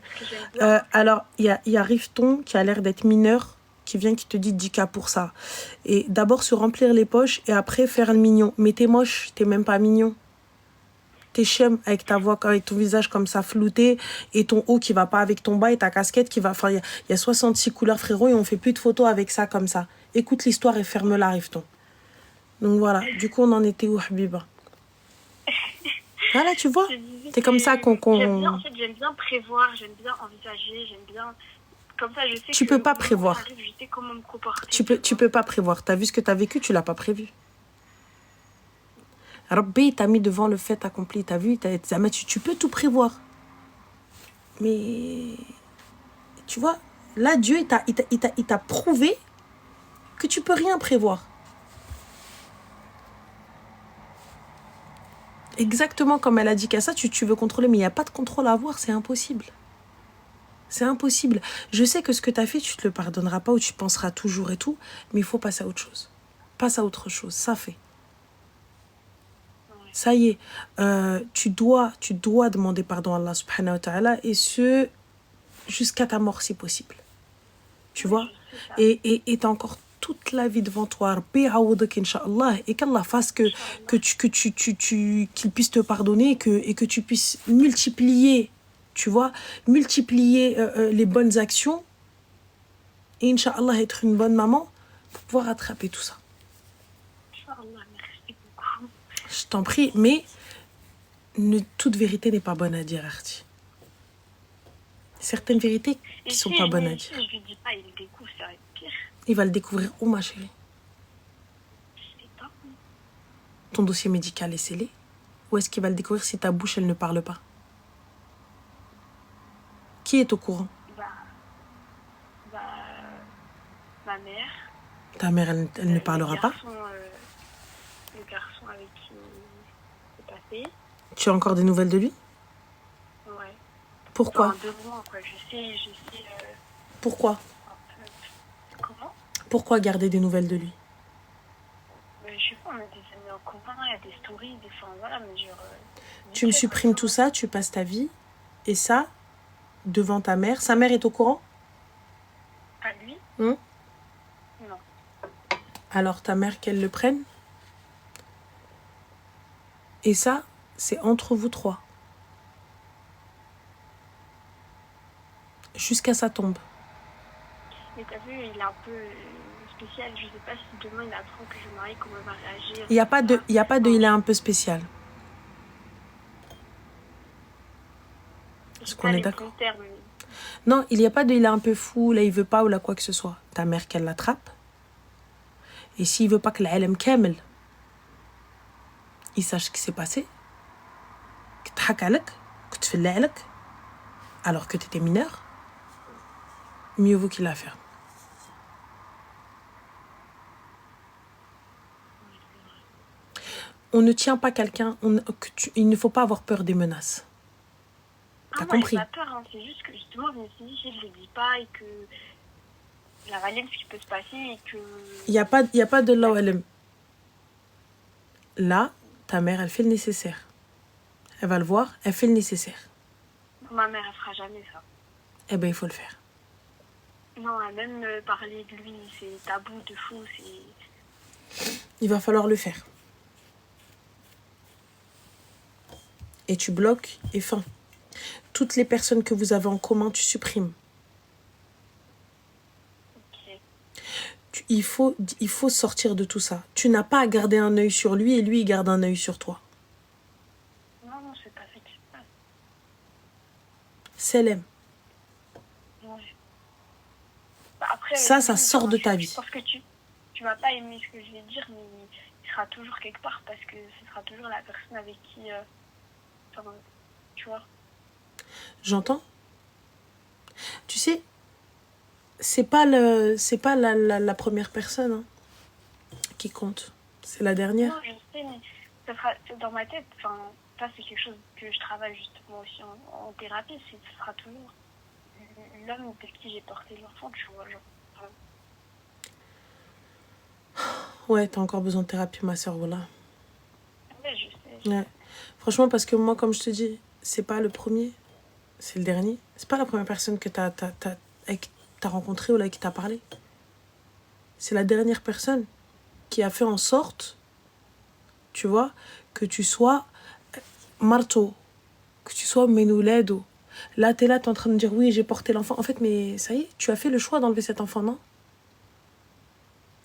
Speaker 1: Alors, il y a Rifton qui a l'air d'être mineur, qui vient, qui te dit 10K pour ça. Et d'abord se remplir les poches et après faire le mignon. Mais t'es moche, t'es même pas mignon. T'es chum avec ta voix, avec ton visage comme ça flouté et ton haut qui va pas avec ton bas et ta casquette qui va... Enfin, il y a 66 couleurs, frérot, et on fait plus de photos avec ça comme ça. Écoute l'histoire et ferme-la, Rifton. Donc voilà, du coup, on en était où, Habiba? Voilà, tu vois, c'est comme ça qu'on...
Speaker 2: En fait, j'aime bien prévoir, j'aime bien envisager, j'aime bien... Comme ça, je sais
Speaker 1: tu peux pas prévoir.
Speaker 2: Arrive, je sais comment me comporter.
Speaker 1: Tu peux pas prévoir. T'as vu ce que t'as vécu, tu l'as pas prévu. Rabbi t'a mis devant le fait accompli. T'as vu, tu peux tout prévoir. Mais tu vois, là, Dieu, il t'a prouvé que tu peux rien prévoir. Exactement comme elle a dit qu'à ça, tu veux contrôler, mais il n'y a pas de contrôle à avoir, c'est impossible. C'est impossible. Je sais que ce que tu as fait, tu te le pardonneras pas ou tu penseras toujours et tout, mais il faut passer à autre chose. Passe à autre chose, ça fait. Ça y est, tu dois demander pardon à Allah subhanahu wa ta'ala et ce, jusqu'à ta mort si possible. Tu vois? Et t'as encore toute la vie devant toi. Rabbi aoudak incha'Allah. Et qu'Allah fasse qu'il puisse te pardonner et que tu puisses multiplier, tu vois, les bonnes actions. Et incha'Allah, être une bonne maman pour pouvoir rattraper tout ça.
Speaker 2: Inch'Allah, merci beaucoup.
Speaker 1: Je t'en prie, mais toute vérité n'est pas bonne à dire, Arti. Certaines vérités qui sont pas bonnes à dire.
Speaker 2: Si je lui dis pas, il découvre, ça va être pire.
Speaker 1: Il va le découvrir où, ma chérie?
Speaker 2: Je sais pas.
Speaker 1: Ton dossier médical est scellé? Ou est-ce qu'il va le découvrir si ta bouche, elle ne parle pas? Qui est au courant?
Speaker 2: Ma mère.
Speaker 1: Ta mère, elle ne parlera pas?
Speaker 2: Le garçon avec qui c'est passé.
Speaker 1: Tu as encore des nouvelles de lui?
Speaker 2: Ouais.
Speaker 1: Pourquoi?
Speaker 2: Enfin, 2 mois, quoi. Je sais.
Speaker 1: Pourquoi?
Speaker 2: Comment?
Speaker 1: Pourquoi garder des nouvelles de lui?
Speaker 2: Je sais pas, on a des amis en commun, il y a des stories, des fois, voilà, mais genre...
Speaker 1: tu me supprimes tout ça, tu passes ta vie, et ça, devant ta mère. Sa mère est au courant?
Speaker 2: À lui?
Speaker 1: Non.
Speaker 2: Non.
Speaker 1: Alors ta mère qu'elle le prenne. Et ça, c'est entre vous trois. Jusqu'à sa tombe.
Speaker 2: Mais t'as vu, il est un peu spécial. Je sais pas si demain il apprend que je me marie, comment il va réagir.
Speaker 1: Il n'y a pas de, il est un peu spécial. Est-ce qu'on est d'accord? Non, il n'y a pas de il est un peu fou, là il veut pas ou là quoi que ce soit. Ta mère qu'elle l'attrape. Et s'il veut pas que l'ilm kamel, il sache ce qui s'est passé. Que t'hak alek, que tu fais l'alek, alors que t'étais mineur, mieux vaut qu'il la ferme. On ne tient pas quelqu'un, il ne faut pas avoir peur des menaces. T'as compris?
Speaker 2: J'ai pas peur, hein. C'est juste que justement, je me suis dit, si je le dis pas et que la valide ce qui peut se passer et que...
Speaker 1: Il y a pas de l'OLM. Là, ta mère, elle fait le nécessaire. Elle va le voir, elle fait le nécessaire.
Speaker 2: Ma mère, elle fera jamais ça.
Speaker 1: Eh ben, il faut le faire.
Speaker 2: Non, même parler de lui, c'est tabou de fou, c'est...
Speaker 1: Il va falloir le faire. Et tu bloques et fin. Toutes les personnes que vous avez en commun, tu supprimes.
Speaker 2: Ok.
Speaker 1: Il faut sortir de tout ça. Tu n'as pas à garder un œil sur lui et lui, il garde un œil sur toi.
Speaker 2: Non, c'est pas ça qui se passe.
Speaker 1: Selem.
Speaker 2: Ouais. Bah, après,
Speaker 1: ça sort de ta vie.
Speaker 2: Je pense que tu vas pas aimer ce que je vais dire, mais il sera toujours quelque part parce que ce sera toujours la personne avec qui... tu vois.
Speaker 1: J'entends. Tu sais, c'est pas la première personne hein, qui compte. C'est la dernière.
Speaker 2: Non, je sais, mais ça sera dans ma tête. Enfin, ça, c'est quelque chose que je travaille justement aussi en thérapie. Ce sera toujours l'homme de qui j'ai porté l'enfant, tu vois. Genre.
Speaker 1: Ouais, t'as encore besoin de thérapie, ma soeur, voilà.
Speaker 2: Ouais, je sais.
Speaker 1: Ouais. Franchement, parce que moi, comme je te dis, c'est pas le premier, c'est le dernier. C'est pas la première personne que t'as rencontrée ou là qui t'a parlé. C'est la dernière personne qui a fait en sorte, tu vois, que tu sois marteau, que tu sois menouledo. Là, t'es en train de dire oui, j'ai porté l'enfant. En fait, mais ça y est, tu as fait le choix d'enlever cet enfant, non?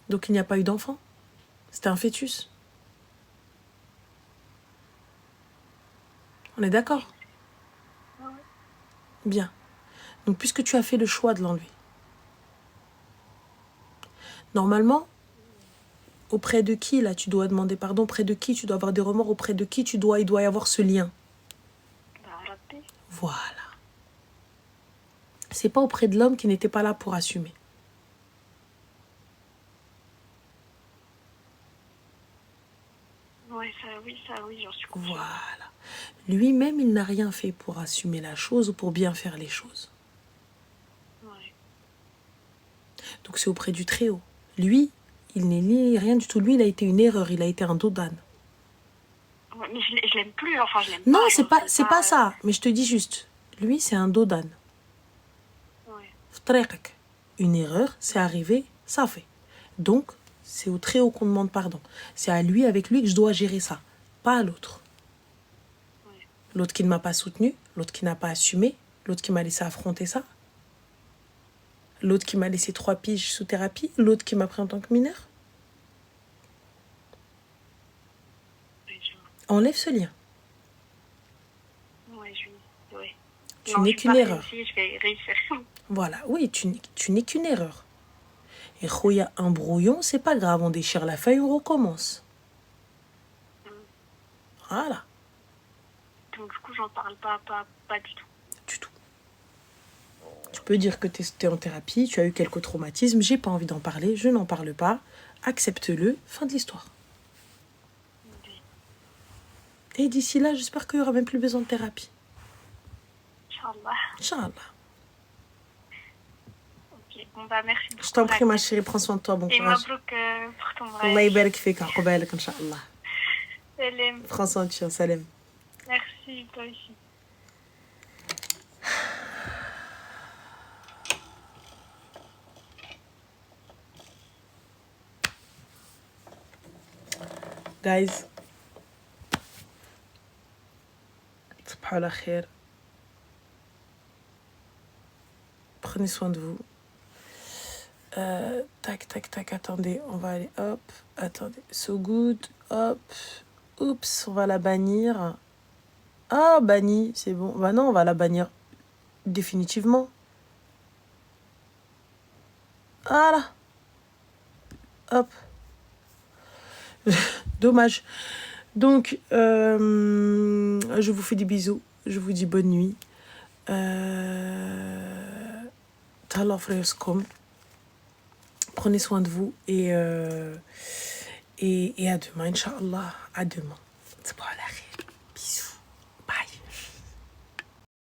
Speaker 1: Donc il n'y a pas eu d'enfant. C'était un fœtus. On est d'accord? Bien. Donc puisque tu as fait le choix de l'enlever, normalement, auprès de qui, là, tu dois demander pardon, auprès de qui tu dois avoir des remords, auprès de qui il doit y avoir ce lien. Voilà. C'est pas auprès de l'homme qui n'était pas là pour assumer.
Speaker 2: Oui, j'en suis consciente.
Speaker 1: Voilà. Lui-même, il n'a rien fait pour assumer la chose ou pour bien faire les choses.
Speaker 2: Ouais.
Speaker 1: Donc c'est auprès du Très-Haut. Lui, il n'est ni rien du tout. Lui, il a été une erreur, il a été un dos d'âne.
Speaker 2: Ouais, mais je l'aime plus, enfin je l'aime
Speaker 1: non,
Speaker 2: pas.
Speaker 1: c'est pas ça. Mais je te dis juste, lui, c'est un dos d'âne. Ouais. Une erreur, c'est arrivé, ça fait. Donc, c'est au Très-Haut qu'on demande pardon. C'est à lui, avec lui, que je dois gérer ça. Pas à l'autre. Ouais. L'autre qui ne m'a pas soutenu, l'autre qui n'a pas assumé, l'autre qui m'a laissé affronter ça. L'autre qui m'a laissé 3 piges sous thérapie, l'autre qui m'a pris en tant que mineur. Enlève ce lien.
Speaker 2: Ouais.
Speaker 1: Tu n'es qu'une erreur. Voilà, oui, tu n'es qu'une erreur. Et Khoya, un brouillon, c'est pas grave, on déchire la feuille, on recommence. Voilà.
Speaker 2: Donc du coup, j'en parle pas du tout.
Speaker 1: Du tout. Tu peux dire que tu es en thérapie, tu as eu quelques traumatismes, j'ai pas envie d'en parler, je n'en parle pas, accepte-le, fin de l'histoire. Okay. Et d'ici là, j'espère qu'il n'y aura même plus besoin de thérapie. Inch'Allah.
Speaker 2: Ok, bon bah merci beaucoup.
Speaker 1: Je t'en prie ma chérie, prends soin de toi, bon courage.
Speaker 2: Et mabrouk pour ton mariage.
Speaker 1: Allah yabarak fik, aqbalak, Inch'Allah.
Speaker 2: Salam.
Speaker 1: Prends soin de toi, salam.
Speaker 2: Merci, toi aussi.
Speaker 1: guys. تصبحوا على خير. Prenez soin de vous. Tac, attendez, on va aller, hop, attendez, so good, hop, oups, on va la bannir. Ah, banni, c'est bon. Bah non, on va la bannir définitivement. Voilà. Hop. Dommage. Donc, je vous fais des bisous. Je vous dis bonne nuit. Tallah fréroscom. Prenez soin de vous et à demain, Inch'Allah. À demain. C'est pas la